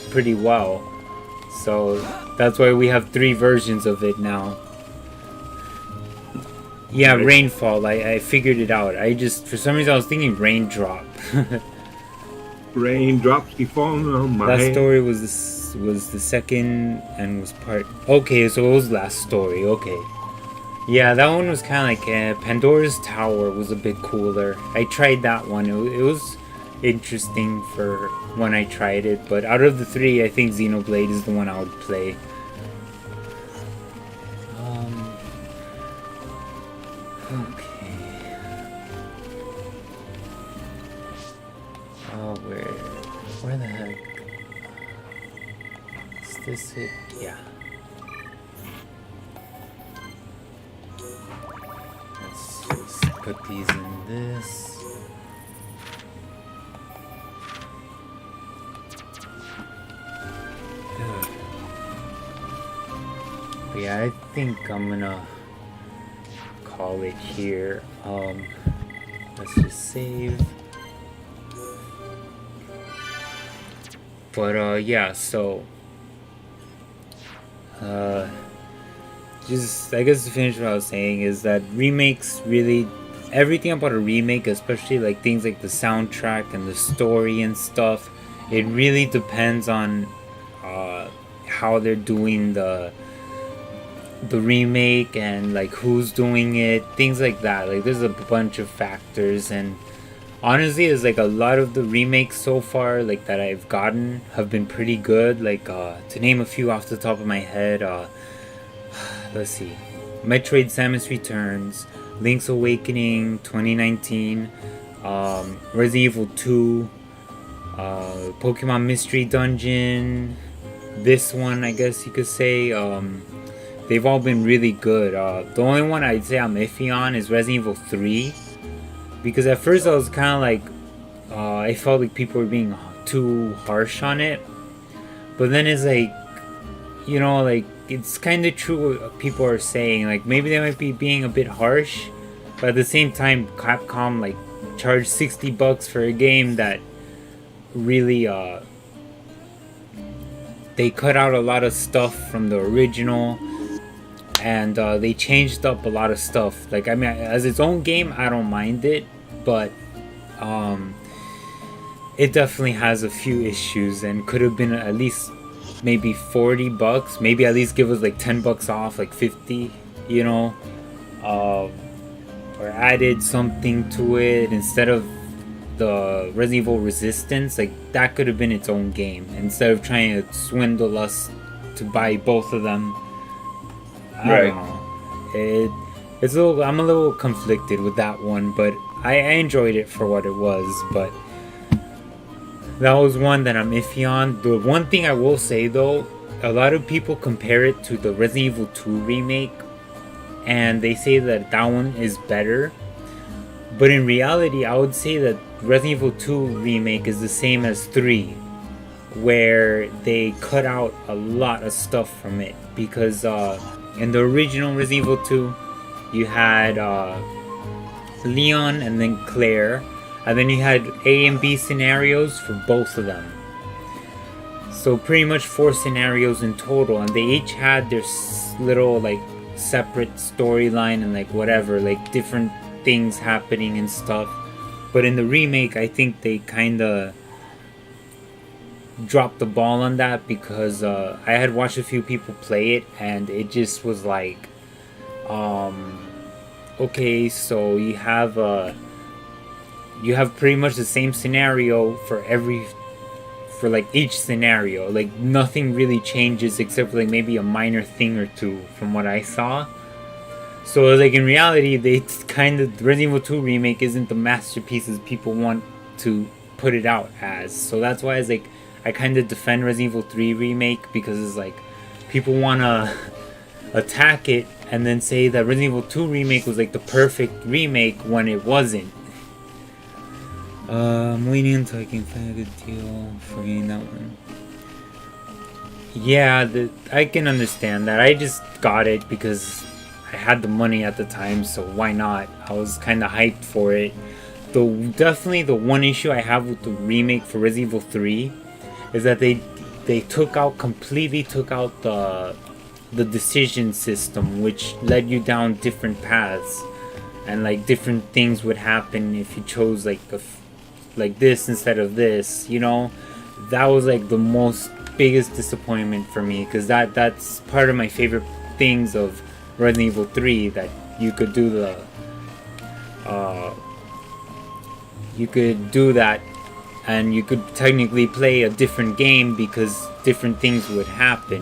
pretty well. So that's why we have 3 versions of it now. Yeah, Rainfall. I figured it out. I just, for some reason, I was thinking Raindrop. Raindrops keep falling on my Last head. Story was the second and was part. Okay, so it was Last Story. Okay. Yeah, that one was kind of like Pandora's Tower was a bit cooler. I tried that one. It was interesting for when I tried it, but out of the 3, I think Xenoblade is the one I would play. Okay. Oh, where the heck? Is this it? Yeah. Let's put these in this. But yeah, I think I'm gonna call it here. Let's just save. But yeah, so just I guess to finish what I was saying is that remakes really, everything about a remake, especially like things like the soundtrack and the story and stuff, it really depends on how they're doing the remake and like who's doing it, things like that. Like there's a bunch of factors, and honestly it's like a lot of the remakes so far like that I've gotten have been pretty good. Like to name a few off the top of my head, let's see, Metroid Samus Returns, Link's Awakening 2019, Resident Evil 2, Pokemon Mystery Dungeon, this one I guess you could say. They've all been really good. The only one I'd say I'm iffy on is Resident Evil 3, because at first I was kind of like I felt like people were being too harsh on it, but then it's like, you know, like it's kind of true what people are saying. Like maybe they might be being a bit harsh, but at the same time Capcom like charged $60 for a game that really they cut out a lot of stuff from the original, and they changed up a lot of stuff. Like I mean, as its own game I don't mind it, but it definitely has a few issues and could have been at least maybe $40, maybe at least give us like $10 off, like 50, you know, or added something to it instead of the Resident Evil Resistance. Like that could have been its own game instead of trying to swindle us to buy both of them. I don't know. It's a little. I'm a little conflicted with that one, but I enjoyed it for what it was. But that was one that I'm iffy on. The one thing I will say though, a lot of people compare it to the Resident Evil 2 remake, and they say that that one is better. But in reality, I would say that Resident Evil 2 remake is the same as 3, where they cut out a lot of stuff from it, because in the original Resident Evil 2, you had Leon and then Claire, and then you had A and B scenarios for both of them. So pretty much 4 scenarios in total, and they each had their little like separate storyline and like whatever, like different things happening and stuff. But in the remake, I think they kind of dropped the ball on that, because I had watched a few people play it and it just was like, okay, so you have pretty much the same scenario for like each scenario. Like nothing really changes except for like maybe a minor thing or two from what I saw. So like in reality, they kind of, Resident Evil 2 remake isn't the masterpieces people want to put it out as. So that's why it's like I kind of defend Resident Evil 3 remake, because it's like people want to attack it and then say that Resident Evil 2 remake was like the perfect remake when it wasn't. I'm waiting until I can find a good deal for getting that one. Yeah, I can understand that. I just got it because I had the money at the time, so why not? I was kind of hyped for it. Definitely the one issue I have with the remake for Resident Evil 3 is that they completely took out the decision system, which led you down different paths, and like different things would happen if you chose like this instead of this, you know. That was like the most biggest disappointment for me, because that's part of my favorite things of Resident Evil 3, that you could do that, and you could technically play a different game because different things would happen,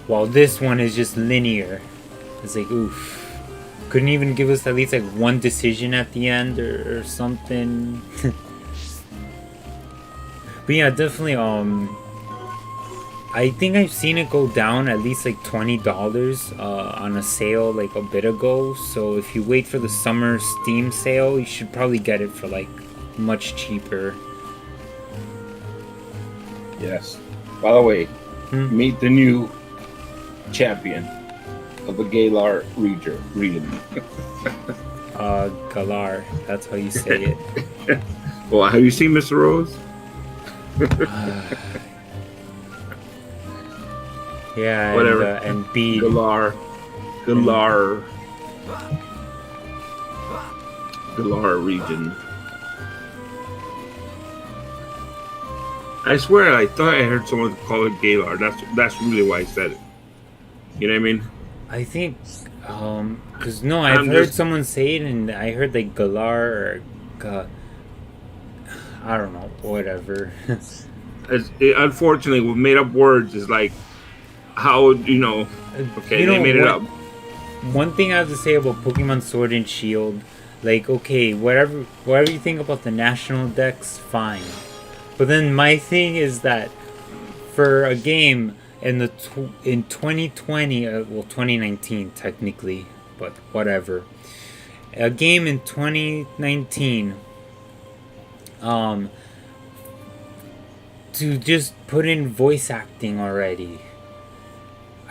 while this one is just linear. It's like, oof. Couldn't even give us at least like one decision at the end or something. But yeah, definitely I think I've seen it go down at least like $20 on a sale like a bit ago. So if you wait for the summer Steam sale, you should probably get it for like much cheaper. Yes. By the way, meet the new champion of the Galar region. Galar, that's how you say it. Well, have you seen Mr. Rose? Yeah, Whatever. And Bede. Galar region. I swear, I thought I heard someone call it Galar. That's really why I said it. You know what I mean? I think, cause no, I've heard someone say it, and I heard like Galar or I don't know, whatever. Unfortunately, with made up words is like how okay, they made it up. One thing I have to say about Pokemon Sword and Shield, like okay, whatever you think about the national decks, fine. But then my thing is that for a game in 2020, 2019 technically, but whatever, a game in 2019, to just put in voice acting already.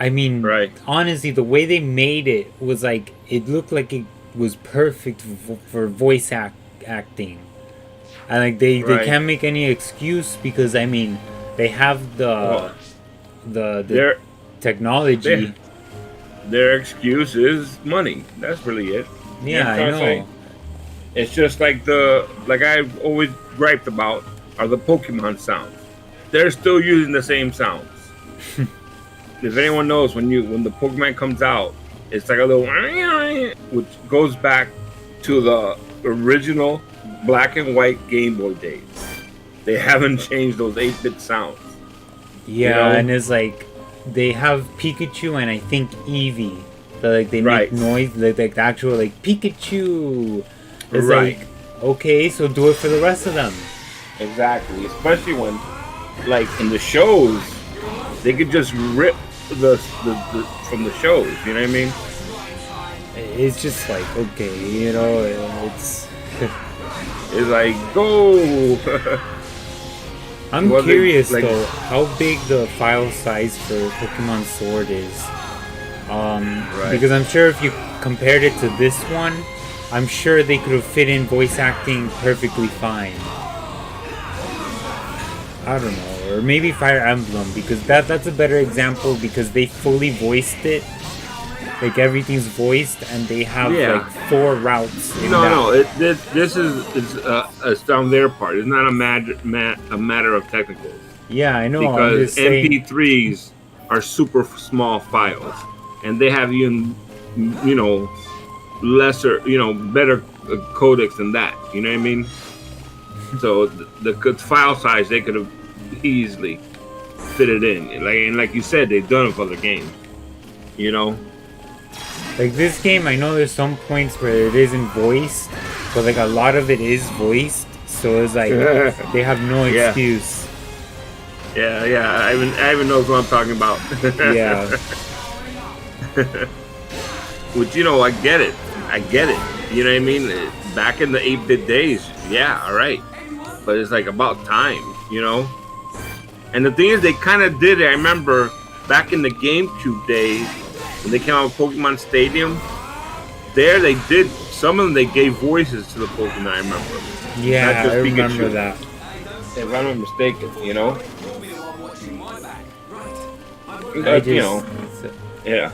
I mean, right. Honestly, the way they made it was like it looked like it was perfect for voice acting. And like they can't make any excuse because I mean they have the technology. Their excuse is money. That's really it. Yeah, I know. It's just like I've always griped about are the Pokemon sounds. They're still using the same sounds. If anyone knows, when the Pokemon comes out, it's like a little, which goes back to the original black and white Game Boy days. They haven't changed those 8-bit sounds. Yeah, and it's like they have Pikachu and I think Eevee. So like they make noise, like the actual like Pikachu. It's like, okay, so do it for the rest of them. Exactly, especially when, like in the shows, they could just rip the from the shows. You know what I mean? It's just like okay, it's it's like go. I'm curious though, how big the file size for Pokemon Sword is. Because I'm sure if you compared it to this one, I'm sure they could have fit in voice acting perfectly fine. I don't know, or maybe Fire Emblem, because that's a better example because they fully voiced it. Like everything's voiced, and they have like 4 routes. This is on their part. It's not a matter of technicals. Yeah, I know. Because MP3s are super small files, and they have even lesser, better codecs than that. You know what I mean? So the file size they could have easily fit it in. Like you said, they've done it for other games. Like this game, I know there's some points where it isn't voiced, but like a lot of it is voiced, so it's like they have no excuse. Yeah. I even knows what I'm talking about. Yeah. Which I get it. You know what I mean? Back in the 8-bit days, yeah, all right. But it's like about time, And the thing is, they kind of did it. I remember back in the GameCube days. When they came out with Pokemon Stadium, they did some of them. They gave voices to the Pokemon. I remember. Yeah, I remember that. If I'm not mistaken, yeah.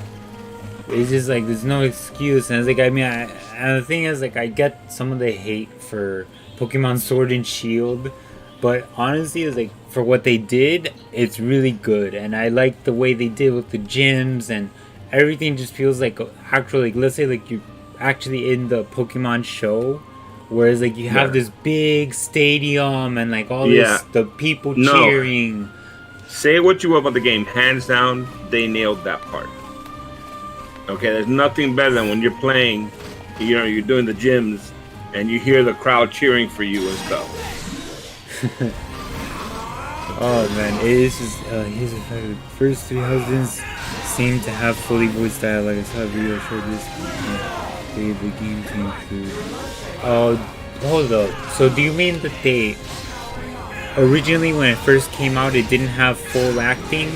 It's just like there's no excuse, and it's like and the thing is, like I get some of the hate for Pokemon Sword and Shield, but honestly, it's like for what they did, it's really good, and I like the way they did with the gyms and. Everything just feels like actually, let's say like you're actually in the Pokemon show, whereas like you have this big stadium and like all this the people cheering. Say what you will about the game, hands down, they nailed that part. Okay, there's nothing better than when you're playing, you're doing the gyms and you hear the crowd cheering for you and stuff. Oh man, it is just here's the fact: the first three husbands seem to have fully voiced dialogue. I saw a video showed this. The game to include. Oh, hold up. So do you mean that they originally, when it first came out, it didn't have full acting?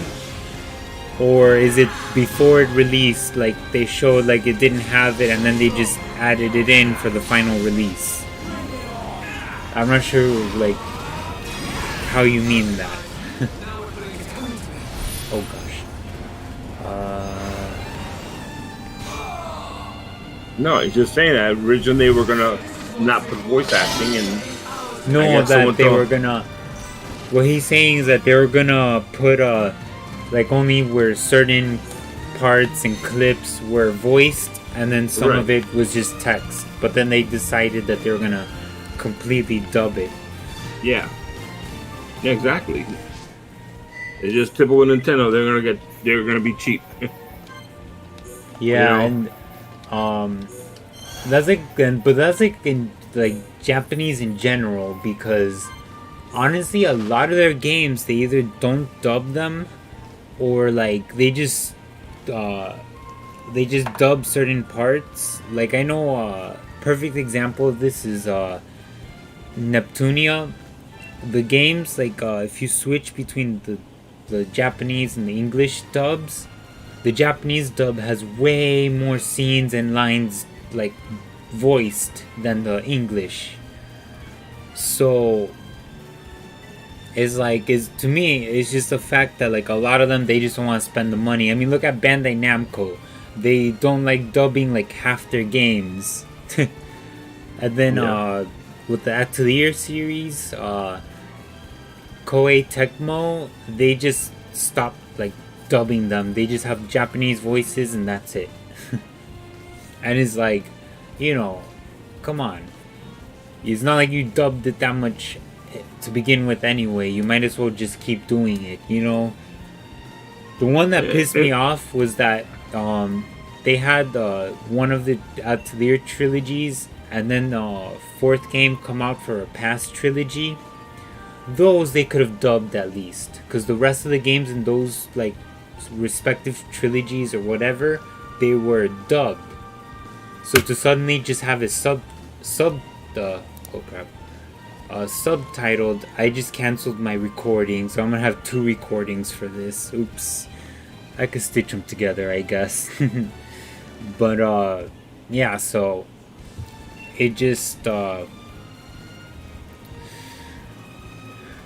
Or is it before it released, like they showed like it didn't have it and then they just added it in for the final release? I'm not sure like how you mean that. Oh gosh. No, he's just saying that originally they were gonna not put voice acting and no, that they were gonna. What he's saying is that they were gonna put like only where certain parts and clips were voiced, and then some of it was just text. But then they decided that they were gonna completely dub it. Yeah, exactly. It's just typical Nintendo. They're gonna be cheap. Yeah, you know? And that's like in like Japanese in general, because honestly, a lot of their games they either don't dub them, or like they just dub certain parts. Like I know a perfect example of this is Neptunia. The games, like if you switch between the Japanese and the English dubs, the Japanese dub has way more scenes and lines like voiced than the English. So to me, it's just the fact that like a lot of them, they just don't want to spend the money. I mean, look at Bandai Namco. They don't like dubbing like half their games. And then with the Atelier series, Koei Tecmo, they just stopped like dubbing them. They just have Japanese voices and that's it. And it's like, you know, come on. It's not like you dubbed it that much to begin with anyway. You might as well just keep doing it, you know. The one that pissed me off was that they had one of the Atelier trilogies, and then the fourth game come out for a past trilogy. Those they could have dubbed at least, because the rest of the games in those like respective trilogies or whatever, they were dubbed. So to suddenly just have it subtitled, I just canceled my recording, so I'm gonna have 2 recordings for this. Oops. I could stitch them together, I guess. But yeah, so it just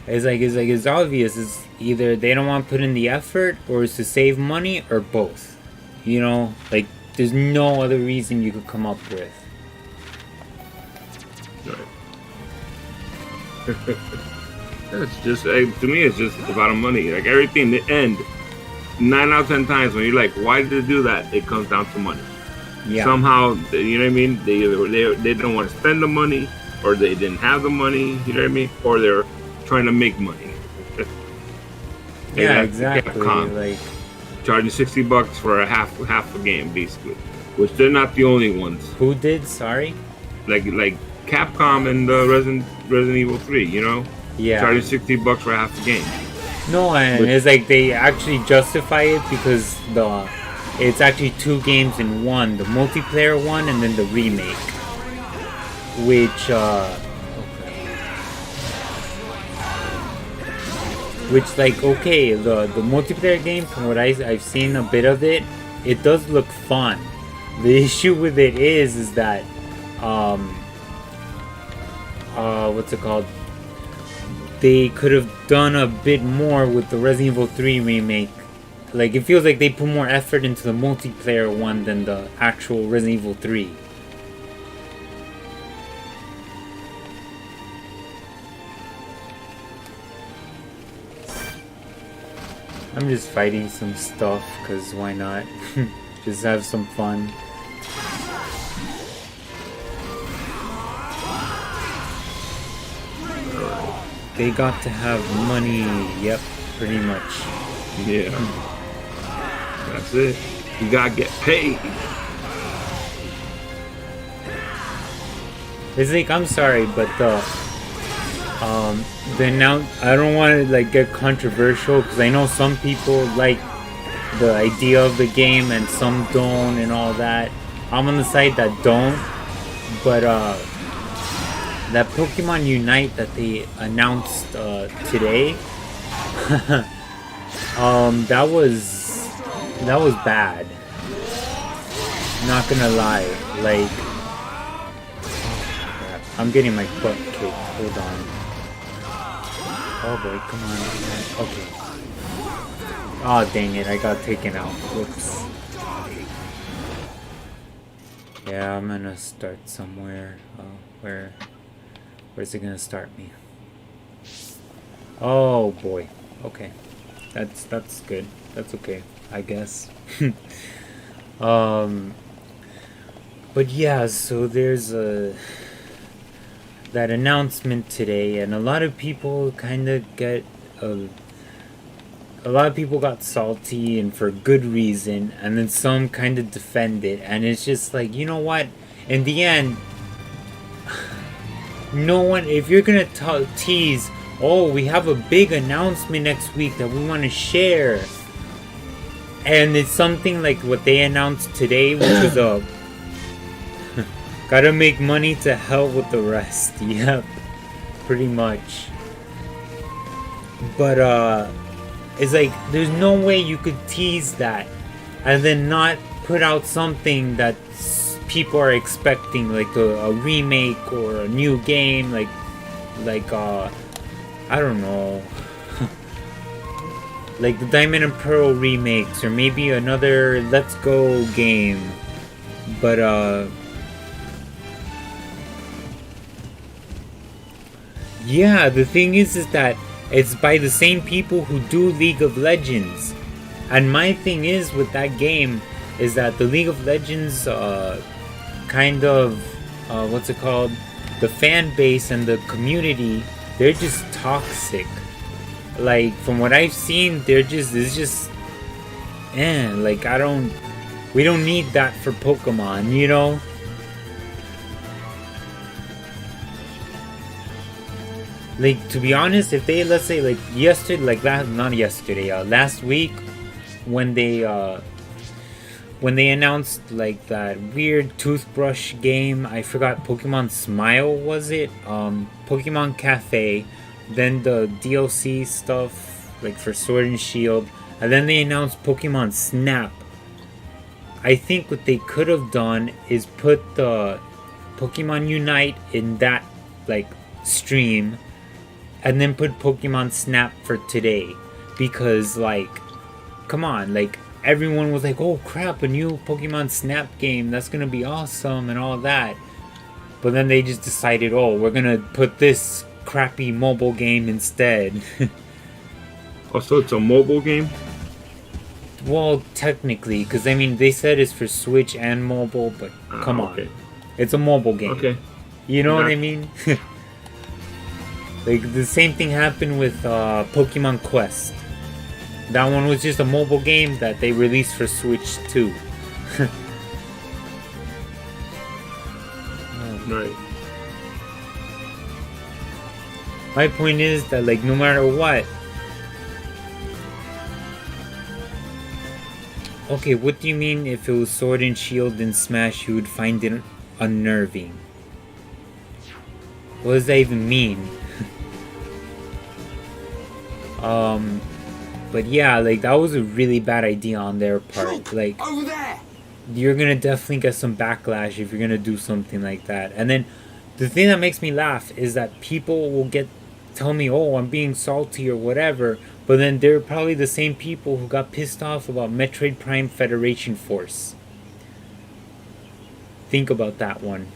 it's obvious. It's either they don't want to put in the effort, or it's to save money, or both. You know, like there's no other reason you could come up with. It's just to me, it's just about money. Like everything, the end. 9 out of 10 times when you're like, why did they do that? It comes down to money. Yeah. Somehow, you know what I mean? They don't want to spend the money, or they didn't have the money. You know what I mean? Or they're trying to make money. Yeah, exactly. Like charging $60 for a half a game, basically. Which they're not the only ones. Who did? Sorry. Like Capcom and Resident Evil 3. You know. Yeah. Charging $60 for half a game. No, and it's like they actually justify it because it's actually 2 games in one, the multiplayer one and then the remake, which like, okay, the multiplayer game, from what I've seen a bit of it, it does look fun. The issue with it is that what's it called? They could have done a bit more with the Resident Evil 3 remake. Like, it feels like they put more effort into the multiplayer one than the actual Resident Evil 3. I'm just fighting some stuff, because why not? Just have some fun. They got to have money, yep, pretty much. Yeah. That's it. You gotta get paid. It's like, I'm sorry, but I don't want to like get controversial because I know some people like the idea of the game and some don't and all that. I'm on the side that don't, but that Pokemon Unite that they announced today, that was bad. Not gonna lie, like, crap, I'm getting my butt kicked. Hold on. Oh boy, come on. Okay. Oh dang it, I got taken out. Whoops. Yeah, I'm gonna start somewhere. Where's it gonna start me? Oh boy. Okay. That's good. That's okay, I guess. But yeah, so there's that announcement today, and a lot of people kind of a lot of people got salty, and for good reason, and then some kind of defend it, and it's just like, you know what? In the end, no one, if you're gonna tease, oh, we have a big announcement next week that we want to share, and it's something like what they announced today, which was a gotta make money to hell with the rest. Yep, pretty much. But it's like there's no way you could tease that and then not put out something that people are expecting, like a remake or a new game, like I don't know, like the Diamond and Pearl remakes, or maybe another Let's Go game. But yeah, the thing is that it's by the same people who do League of Legends. And my thing is with that game is that the League of Legends kind of what's it called? The fan base and the community, they're just toxic. Like from what I've seen, it's just like we don't need that for Pokemon, you know? Like, to be honest, if they, let's say, like, last week, when they announced, like, that weird toothbrush game, I forgot, Pokemon Smile, was it? Pokemon Cafe, then the DLC stuff, like, for Sword and Shield, and then they announced Pokemon Snap. I think what they could have done is put the Pokemon Unite in that, like, stream, and then put Pokemon Snap for today, because like, come on, like everyone was like, oh crap, a new Pokemon Snap game, that's gonna be awesome and all that. But then they just decided, oh, we're gonna put this crappy mobile game instead. Oh, so it's a mobile game? Well, technically, because I mean, they said it's for Switch and mobile, but come on, it's a mobile game. Okay. You know what I mean? Like, the same thing happened with Pokemon Quest. That one was just a mobile game that they released for Switch too. Right. My point is that, like, no matter what... Okay, what do you mean if it was Sword and Shield and Smash you would find it unnerving? What does that even mean? But yeah, like, that was a really bad idea on their part. Like, Over there! you're gonna definitely get some backlash if you're gonna do something like that. And then, the thing that makes me laugh is that people will tell me, oh, I'm being salty or whatever, but then they're probably the same people who got pissed off about Metroid Prime Federation Force. Think about that one.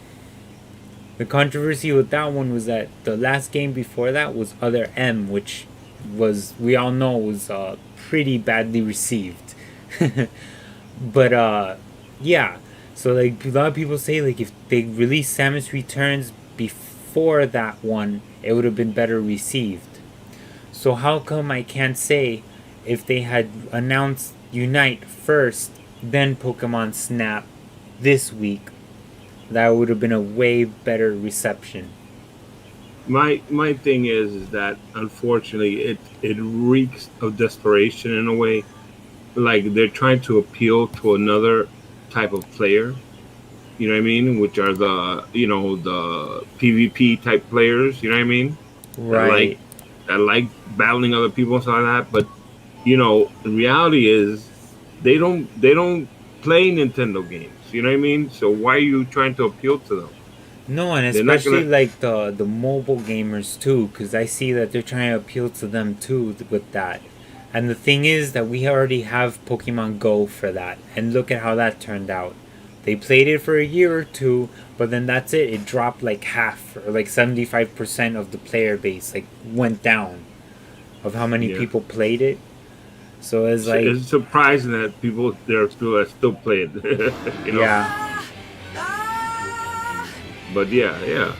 The controversy with that one was that the last game before that was Other M, which was, we all know, was pretty badly received. But yeah, so like a lot of people say, like, if they released Samus Returns before that one, it would have been better received. So how come I can't say if they had announced Unite first, then Pokemon Snap this week, that would have been a way better reception? my thing is that unfortunately it reeks of desperation in a way. Like they're trying to appeal to another type of player. You know what I mean? Which are the PvP type players. You know what I mean? That like Right. that like battling other people and stuff like that. But the reality is they don't play Nintendo games. You know what I mean? So why are you trying to appeal to them? No, and They're not especially gonna. like the mobile gamers too, because I see that they're trying to appeal to them too with that. And the thing is that we already have Pokemon Go for that, and look at how that turned out. They played it for a year or two, but then that's it. It dropped like half, or like 75% of the player base, like went down of how many Yeah. people played it. So it's like, It's surprising that people there are still play it. yeah. But yeah.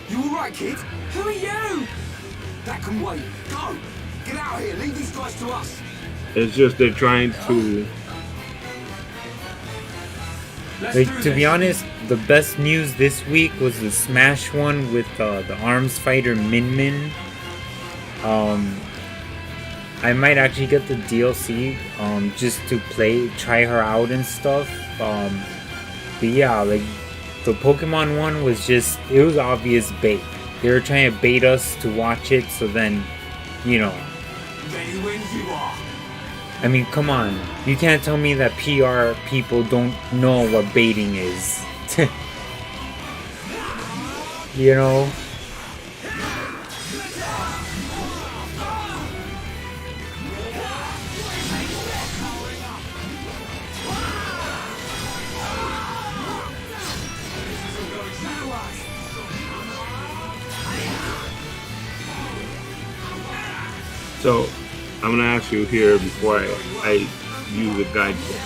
You alright, kid? Who are you? That can wait. Go! Get out of here. Leave these guys to us. It's just they're trying to. Like, to be honest, the best news this week was the Smash one with the arms fighter Min Min. I might actually get the DLC just to try her out and stuff. But yeah, like the Pokemon one was it was obvious bait. They were trying to bait us to watch it, so then, you know. Ready when you are. I mean, come on. You can't tell me that PR people don't know what baiting is. You know? So I'm gonna ask you here before I use a guidebook.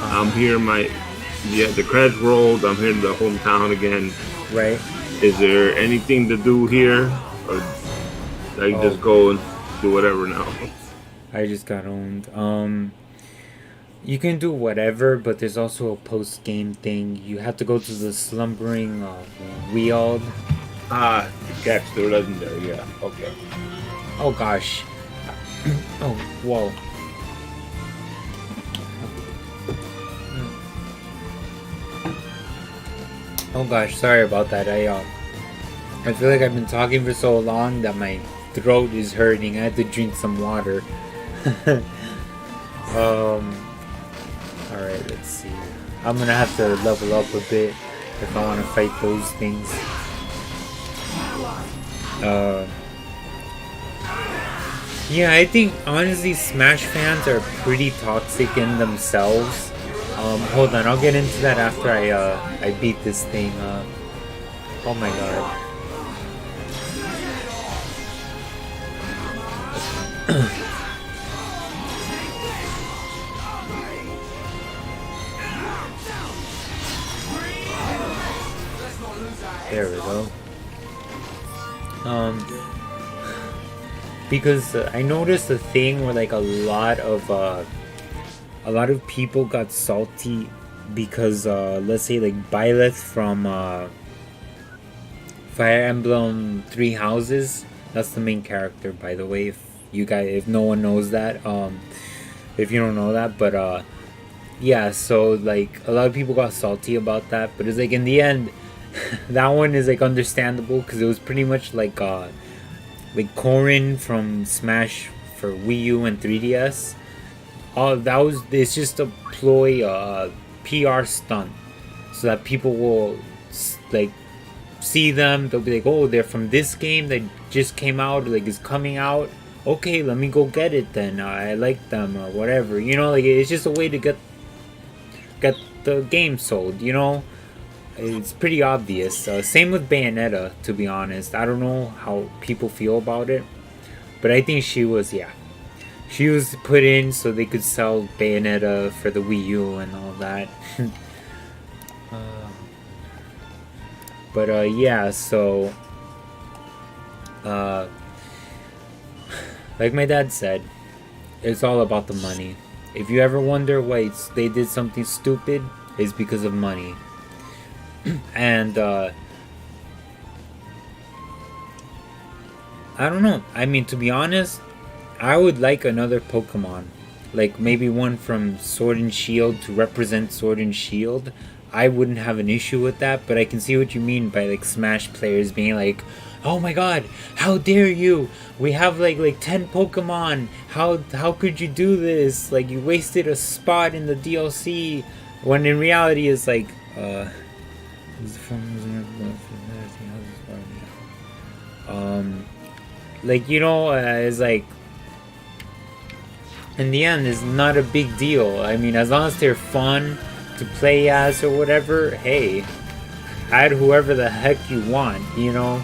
I'm here. The credits rolled. I'm here in the hometown again. Right? Is there anything to do here, or I just go and do whatever now? I just got owned. You can do whatever, but there's also a post-game thing. You have to go to the slumbering Weald. Catch the legendary. Yeah. Okay. Oh gosh. Oh, whoa. Oh gosh, sorry about that. I feel like I've been talking for so long that my throat is hurting. I had to drink some water. Alright, let's see. I'm gonna have to level up a bit if I want to fight those things. Yeah, I think honestly Smash fans are pretty toxic in themselves. Hold on, I'll get into that after I beat this thing. Oh my god. There we go. Because I noticed a thing where like a lot of people got salty because let's say like Byleth from Fire Emblem Three Houses. That's the main character, by the way. If no one knows that, if you don't know that, but yeah. So like a lot of people got salty about that, but it's like in the end, that one is like understandable because it was pretty much like Corrin from Smash for Wii U and 3DS. It's just a ploy, PR stunt, so that people will like see them. They'll be like, oh, they're from this game that just came out, like is coming out. Okay, let me go get it then. I like them or whatever. You know, like it's just a way to get the game sold. You know, it's pretty obvious. Same with Bayonetta, to be honest. I don't know how people feel about it, but I think she was put in so they could sell Bayonetta for the Wii U and all that. But yeah, so like my dad said, it's all about the money. If you ever wonder why they did something stupid, it's because of money. And I don't know. I mean, to be honest, I would like another Pokemon. Like maybe one from Sword and Shield to represent Sword and Shield. I wouldn't have an issue with that, but I can see what you mean by like Smash players being like, "Oh my god, how dare you? We have like 10 Pokemon. How could you do this? Like you wasted a spot in the DLC." When in reality it's like like it's like in the end it's not a big deal. I mean, as long as they're fun to play as or whatever, hey, add whoever the heck you want, you know.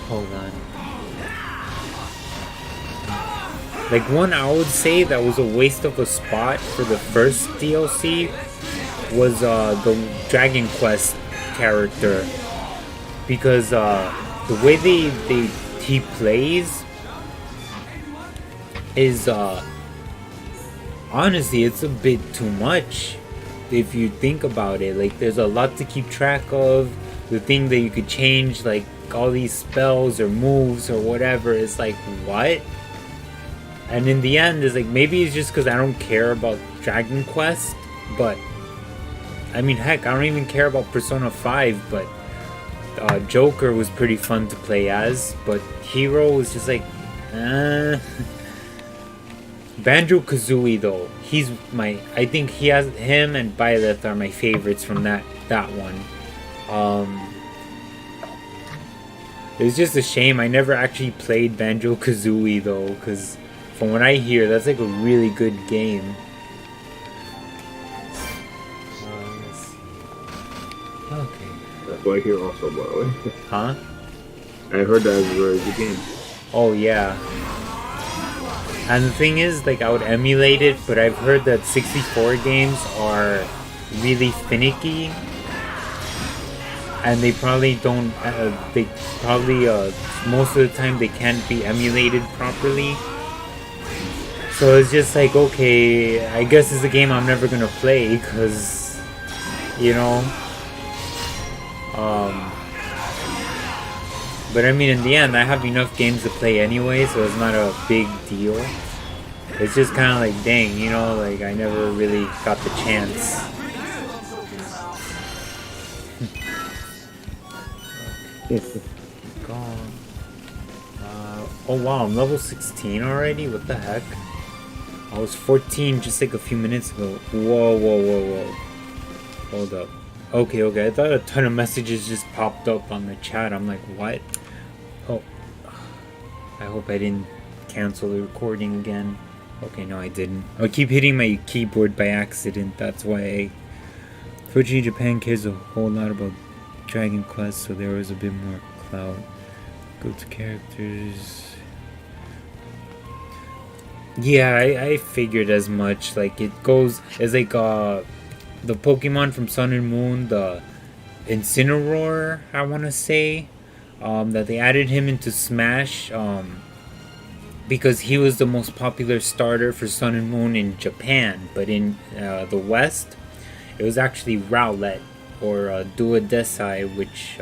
Hold on. Like one I would say that was a waste of a spot for the first DLC was the Dragon Quest character, because the way he plays is honestly it's a bit too much if you think about it. Like there's a lot to keep track of. The thing that you could change, like all these spells or moves or whatever, is like what? And in the end, it's like maybe it's just because I don't care about Dragon Quest, but I mean, heck, I don't even care about Persona 5, but Joker was pretty fun to play as, but Hero was just like, Banjo-Kazooie though, I think him and Byleth are my favorites from that one. It's just a shame I never actually played Banjo-Kazooie though, because from what I hear, that's like a really good game. Okay. That's what I hear also, by the way. Huh? I heard that was a very good game. Oh yeah. And the thing is, like, I would emulate it, but I've heard that 64 games are really finicky. And they probably don't, most of the time they can't be emulated properly. So it's just like, okay, I guess it's a game I'm never gonna play, because, you know. But I mean, in the end, I have enough games to play anyway, so it's not a big deal. It's just kind of like, dang, you know, like, I never really got the chance. Gone. Oh wow, I'm level 16 already? What the heck? I was 14 just like a few minutes ago. Whoa. Hold up. Okay, I thought a ton of messages just popped up on the chat. I'm like, what? Oh. I hope I didn't cancel the recording again. Okay, no I didn't. I keep hitting my keyboard by accident, that's why. Fortunately, Japan cares a whole lot about Dragon Quest, so there was a bit more clout. Go to characters. Yeah, I figured as much. Like, it goes as like the Pokemon from Sun and Moon, the Incineroar, I want to say, that they added him into Smash, because he was the most popular starter for Sun and Moon in Japan, but in the West, it was actually Rowlet, or Duodesai, which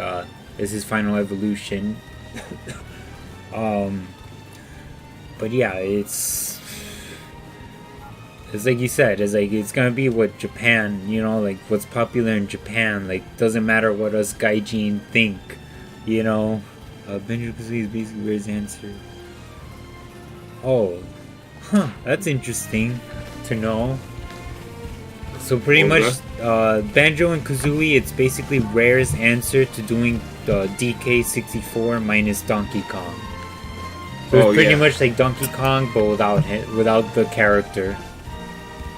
is his final evolution. But yeah, it's like you said, it's gonna be what Japan, you know, like what's popular in Japan. Like, doesn't matter what us gaijin think, you know. Banjo-Kazooie is basically where his answer. Oh, that's interesting to know. So pretty much, Banjo and Kazooie, it's basically Rare's answer to doing the DK64 minus Donkey Kong. So it's pretty much like Donkey Kong, but without the character.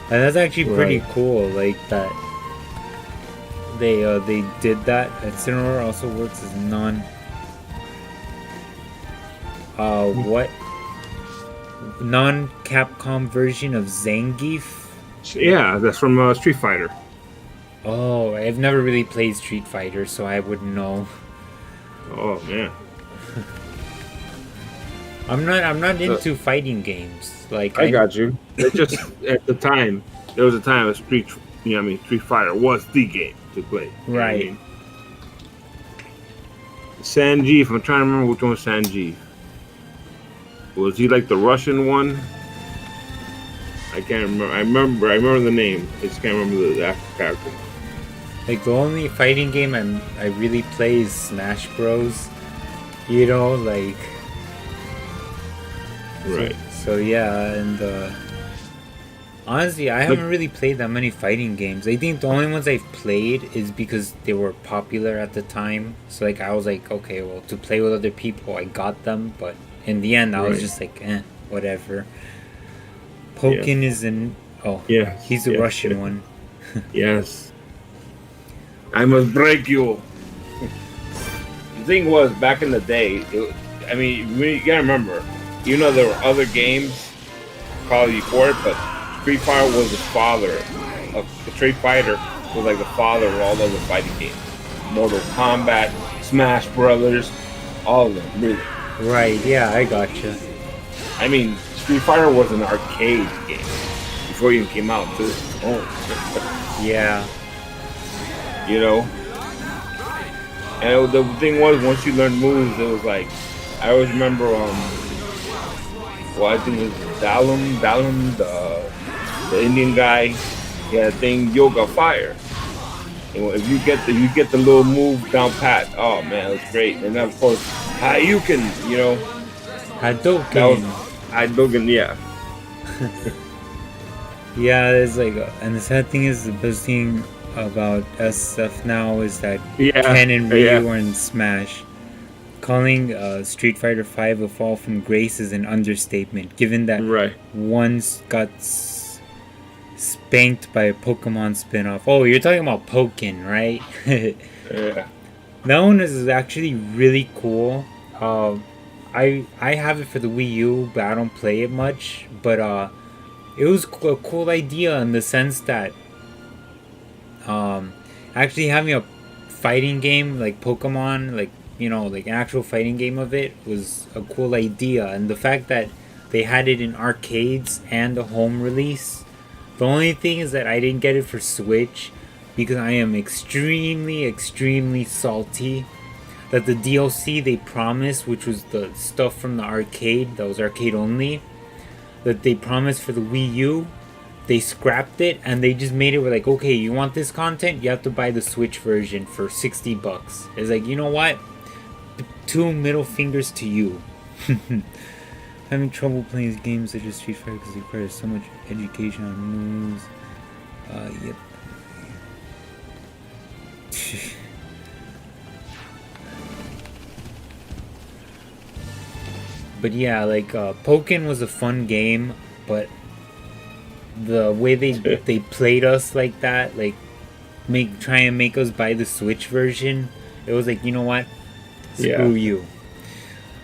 And that's actually pretty cool, like that they did that. And Incineroar also works as non-Capcom version of Zangief. Yeah, that's from Street Fighter. Oh, I've never really played Street Fighter, so I wouldn't know. Oh man. I'm not into fighting games. Like, I got you. It just at the time, there was a time of Street Fighter was the game to play. Right. Sanjeev. I'm trying to remember which one was Sanjeev. Was he like the Russian one? I can't remember. I remember the name. I just can't remember the actual character. Like the only fighting game I really play is Smash Bros. You know, like. Right. So yeah, and honestly, I haven't really played that many fighting games. I think the only ones I've played is because they were popular at the time. So like I was like, okay, well, to play with other people, I got them, but in the end, I was just like, whatever. Pokken is in. Oh, yeah, he's the Russian one. Yes. I must break you. The thing was, back in the day, I mean, you gotta remember, even though there were other games probably before it, but Street Fighter was the father. Street Fighter was like the father of all the other fighting games. Mortal Kombat, Smash Brothers, all of them, really. Right, yeah, I gotcha. I mean, Street Fighter was an arcade game before it even came out to its own. Yeah. You know? And the thing was, once you learned moves, it was like, I always remember, I think it was Dalam, the Indian guy, he had a thing, Yoga Fire. And if you get the little move down pat, oh man, it was great. And then of course, Hadouken, you know. Hadouken. Hadouken, yeah. Yeah, it's like, and the sad thing is, the best thing about SF now is that Ken and Ryu are in Smash. Calling Street Fighter V a fall from grace is an understatement, given that one's got spanked by a Pokemon spin-off. Oh, you're talking about Pokken, right? Yeah. That one is actually really cool. I have it for the Wii U, but I don't play it much. But it was a cool idea in the sense that actually having a fighting game like Pokemon, like, you know, like an actual fighting game of it was a cool idea. And the fact that they had it in arcades and the home release. The only thing is that I didn't get it for Switch because I am extremely salty that the DLC they promised, which was the stuff from the arcade, that was arcade only, that they promised for the Wii U, they scrapped it and they just made it with like, okay, you want this content, you have to buy the Switch version for $60. It's like, you know what? 2 middle fingers to you. Having trouble playing games such as Street Fighter because it requires so much education on moves. Yep. But yeah, like Pokken was a fun game, but the way they played us like that, like try and make us buy the Switch version, it was like, you know what? Screw you.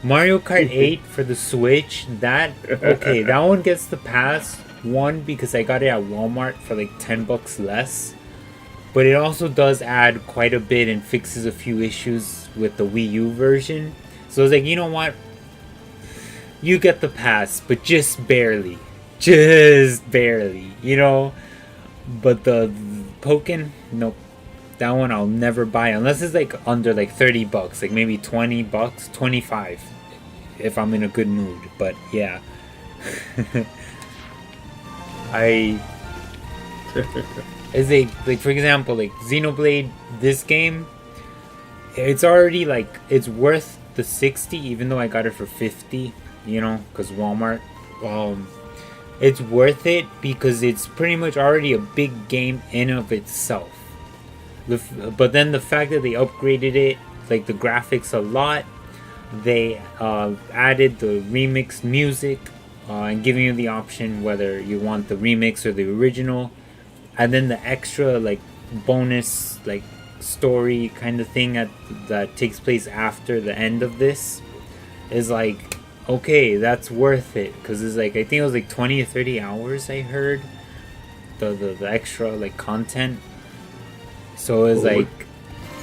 Mario Kart 8 for the Switch, that one gets the pass. One, because I got it at Walmart for like $10 less. But it also does add quite a bit and fixes a few issues with the Wii U version. So I was like, you know what? You get the pass, but just barely. Just barely, you know? But the Pokken, nope. That one I'll never buy unless it's like under like $30, like maybe $20, 25 if I'm in a good mood. But yeah. It's like for example, like Xenoblade, this game, it's already like, it's worth the 60 even though I got it for 50, you know, because Walmart. It's worth it because it's pretty much already a big game in of itself. But then the fact that they upgraded it, like the graphics a lot, they added the remixed music and giving you the option whether you want the remix or the original, and then the extra like bonus like story kind of thing that takes place after the end of this is like, okay, that's worth it, because it's like, I think it was like 20 or 30 hours I heard the extra like content. So it's like,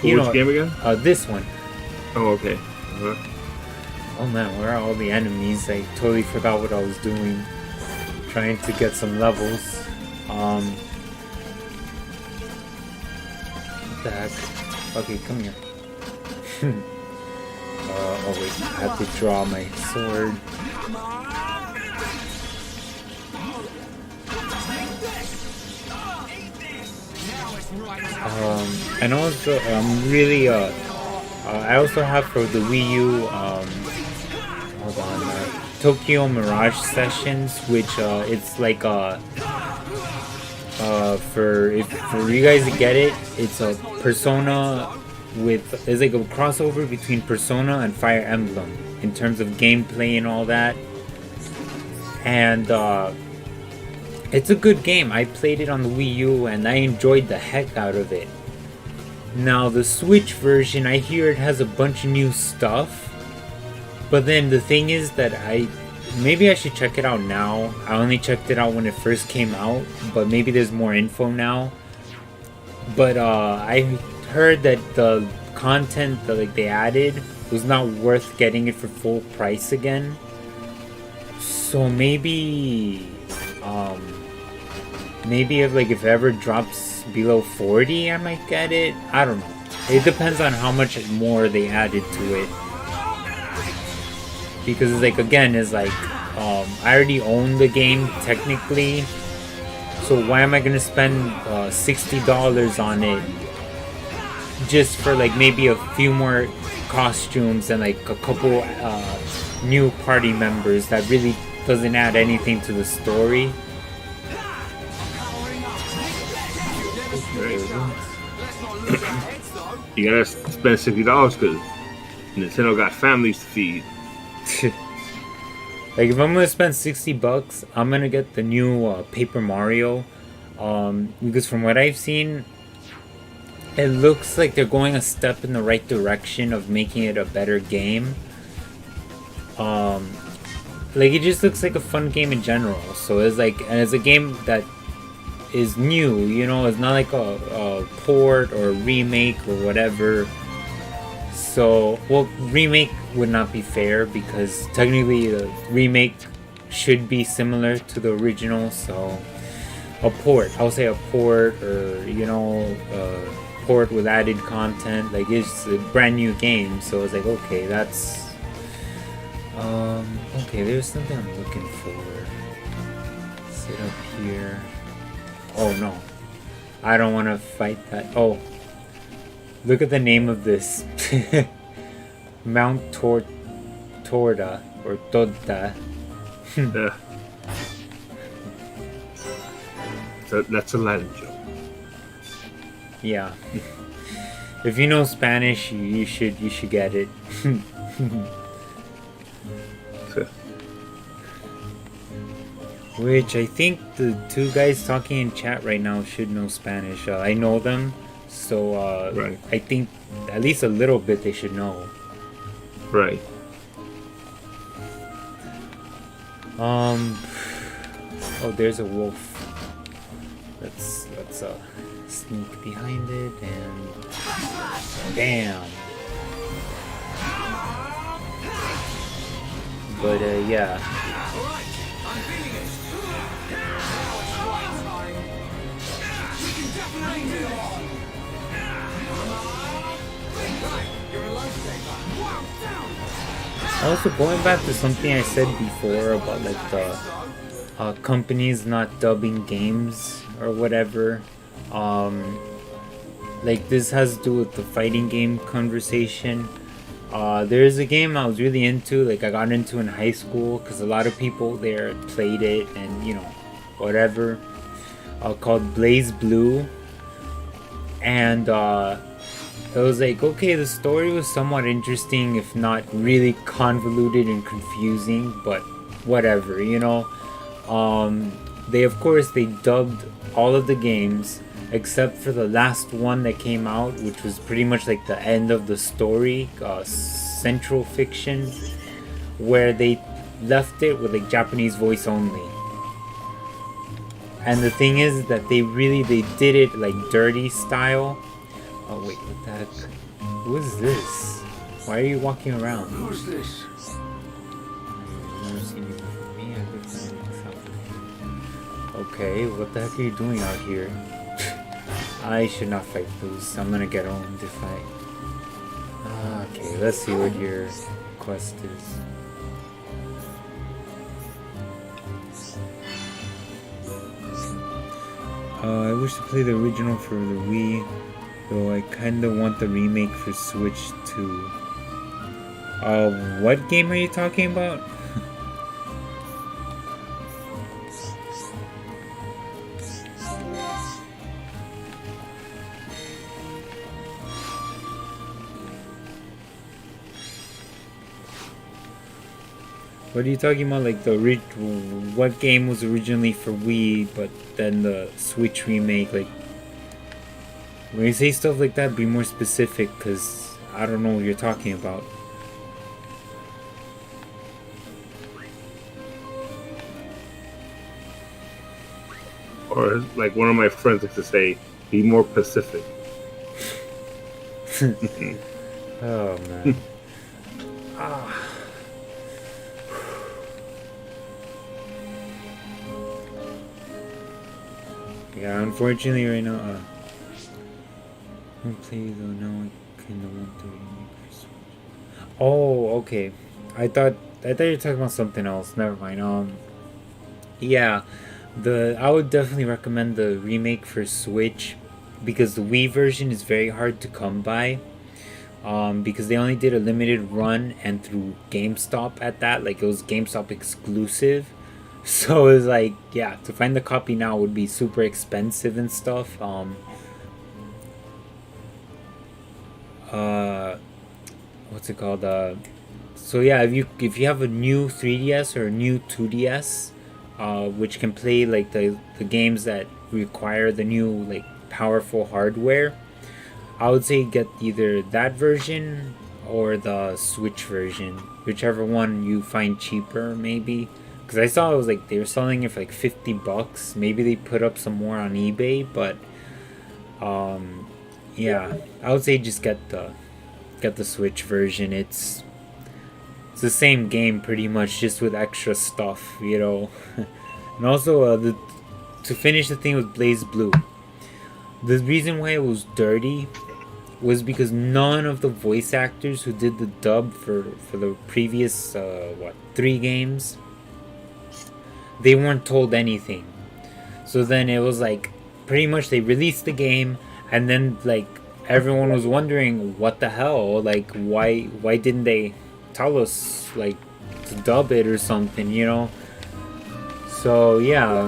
you know, which game again? This one. Oh, okay. Oh man, where are all the enemies? I totally forgot what I was doing. Trying to get some levels. What the heck? Okay, come here. Oh wait, I have to draw my sword. And also, really, I also have for the Wii U, hold on, Tokyo Mirage Sessions, which it's like for you guys to get it, it's a Persona it's like a crossover between Persona and Fire Emblem in terms of gameplay and all that. And it's a good game. I played it on the Wii U and I enjoyed the heck out of it. Now the Switch version, I hear it has a bunch of new stuff, but then the thing is that maybe I should check it out now. I only checked it out when it first came out, but maybe there's more info now. But I heard that the content that they added was not worth getting it for full price again. So maybe if it ever drops below 40, I might get it. I don't know. It depends on how much more they added to it. Because it's I already own the game technically. So why am I gonna spend $60 on it just for maybe a few more costumes and a couple new party members that really doesn't add anything to the story? You gotta spend $60 because Nintendo got families to feed. If I'm gonna spend $60, I'm gonna get the new Paper Mario, because from what I've seen, it looks like they're going a step in the right direction of making it a better game. It just looks like a fun game in general. So it's and it's a game that is new, it's not like a port or a remake or whatever. So, remake would not be fair because technically the remake should be similar to the original. So a port, I'll say a port, or a port with added content. It's a brand new game, so it's okay, that's okay, there's something I'm looking for. Sit up here. Oh no, I don't want to fight that. Oh, look at the name of this. Mount Torda or Toda. So that's a Latin joke. Yeah. If you know Spanish, you should get it. Which I think the two guys talking in chat right now should know Spanish. I know them, so right. I think at least a little bit they should know. Right. Oh, there's a wolf. Let's sneak behind it and bam. But yeah. Also, going back to something I said before about the companies not dubbing games or whatever, this has to do with the fighting game conversation. There's a game I was really into, I got into in high school because a lot of people there played it and whatever, called Blaze Blue. And it was okay, the story was somewhat interesting, if not really convoluted and confusing, but whatever, they dubbed all of the games except for the last one that came out, which was pretty much the end of the story, Central Fiction, where they left it with Japanese voice only. And the thing is that they did it dirty style. Oh wait, what the heck? Who is this? Why are you walking around? Who's this? I've never seen you before. Me, I live in South. Okay, what the heck are you doing out here? I should not fight those. I'm gonna get owned if I... Okay, let's see what your quest is. I wish to play the original for the Wii, though I kinda want the remake for Switch too. What game are you talking about? What are you talking about? Like what game was originally for Wii, but then the Switch remake? Like, when you say stuff like that, be more specific, cause I don't know what you're talking about. Or like one of my friends likes to say, be more Pacific. Oh man. Ah. Yeah, unfortunately right now, don't play though, now I kinda want to remake for Switch. Oh, okay. I thought you were talking about something else. Never mind. Yeah, I would definitely recommend the remake for Switch because the Wii version is very hard to come by. Because they only did a limited run and through GameStop at that, like it was GameStop exclusive. So it was like, yeah, to find the copy now would be super expensive and stuff. What's it called? So yeah, if you have a new 3DS or a new 2DS, which can play like the games that require the new like powerful hardware, I would say get either that version or the Switch version, whichever one you find cheaper maybe. Because I saw it was like they were selling it for like $50. Maybe they put up some more on eBay, but yeah, I would say just get the Switch version. It's the same game pretty much, just with extra stuff, you know. And also to finish the thing with Blaze Blue. The reason why it was dirty was because none of the voice actors who did the dub for the previous 3 games, they weren't told anything. So then it was like pretty much they released the game and then like everyone was wondering what the hell, like why didn't they tell us like to dub it or something, you know? So yeah.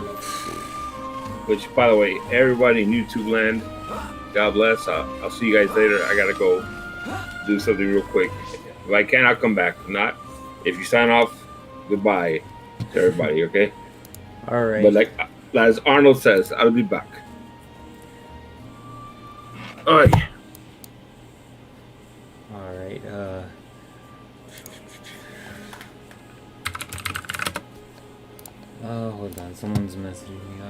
Which, by the way, everybody in YouTube land, God bless. I'll see you guys later. I gotta go do something real quick. If I can, I'll come back. If not, if you sign off, goodbye to everybody, okay? All right. But like as Arnold says, I'll be back. All right. All right. Oh, hold on. Someone's messaging me.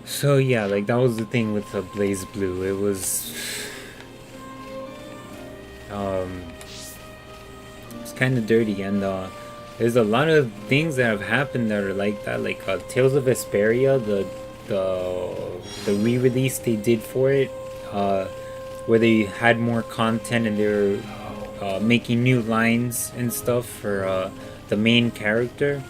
So yeah, like that was the thing with the Blaze Blue. It was it's kind of dirty, and there's a lot of things that have happened that are like that, like Tales of Vesperia, the re-release they did for it, where they had more content and they were making new lines and stuff for the main character.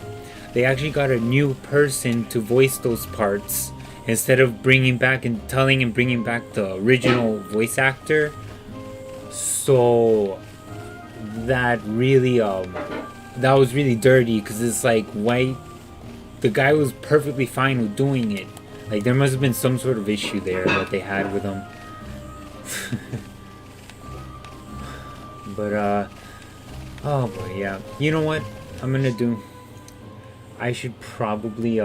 They actually got a new person to voice those parts instead of bringing back the original voice actor. So that really that was really dirty, because it's like, why the guy was perfectly fine with doing it. Like there must have been some sort of issue there that they had with him. But oh boy, yeah. You know what I'm gonna do? I should probably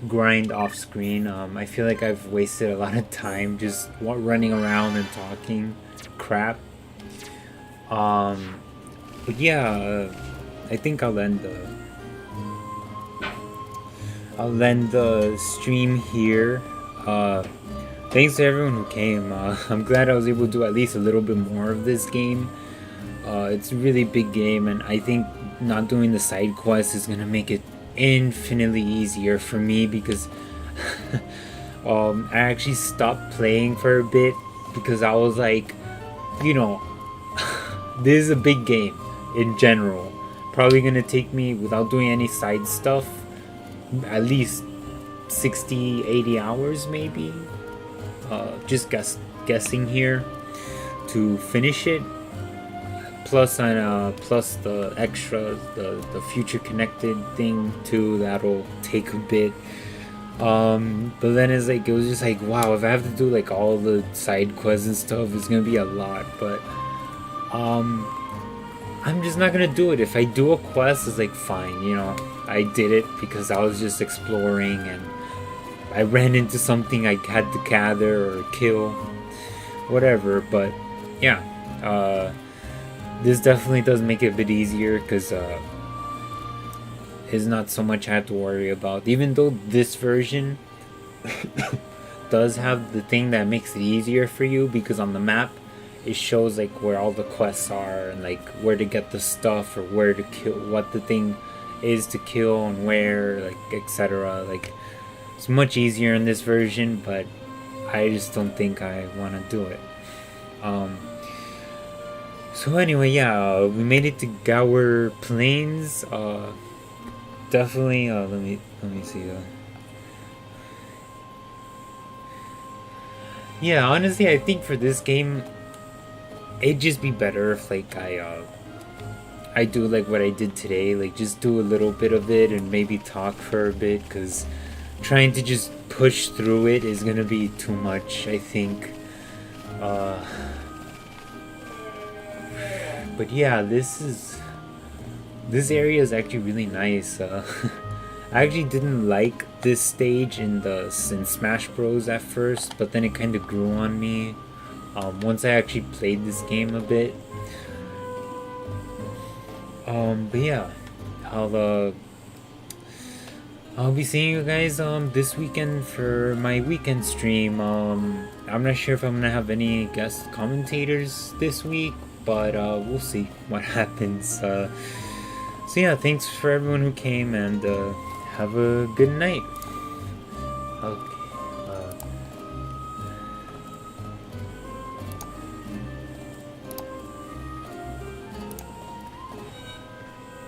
grind off screen. I feel like I've wasted a lot of time just running around and talking crap. But yeah, I think I'll end the stream here. Thanks to everyone who came. I'm glad I was able to do at least a little bit more of this game. It's a really big game, and I think not doing the side quests is gonna make it infinitely easier for me, because I actually stopped playing for a bit because I was like, you know, this is a big game in general. Probably gonna take me, without doing any side stuff, at least 60, 80 hours maybe. Just guessing here to finish it. Plus the extra, the future connected thing too, that'll take a bit. But then it's like, it was just like, wow, if I have to do like all the side quests and stuff, it's gonna be a lot. But I'm just not gonna do it. If I do a quest, it's like, fine, you know, I did it because I was just exploring and I ran into something I had to gather or kill, whatever. But yeah, this definitely does make it a bit easier because it's not so much I have to worry about. Even though this version does have the thing that makes it easier for you, because on the map it shows like where all the quests are and like where to get the stuff or where to kill, what the thing is to kill and where, like, etc. Like, it's much easier in this version, but I just don't think I want to do it. So anyway, yeah, we made it to Gaur Plains. Definitely. Let me see. Yeah, honestly, I think for this game, it'd just be better if like I do like what I did today, like just do a little bit of it and maybe talk for a bit, because trying to just push through it is gonna be too much, I think. But yeah, this area is actually really nice. I actually didn't like this stage in Smash Bros at first, but then it kind of grew on me once I actually played this game a bit. But yeah, I'll be seeing you guys this weekend for my weekend stream. I'm not sure if I'm gonna have any guest commentators this week, but we'll see what happens. So yeah, thanks for everyone who came, and have a good night.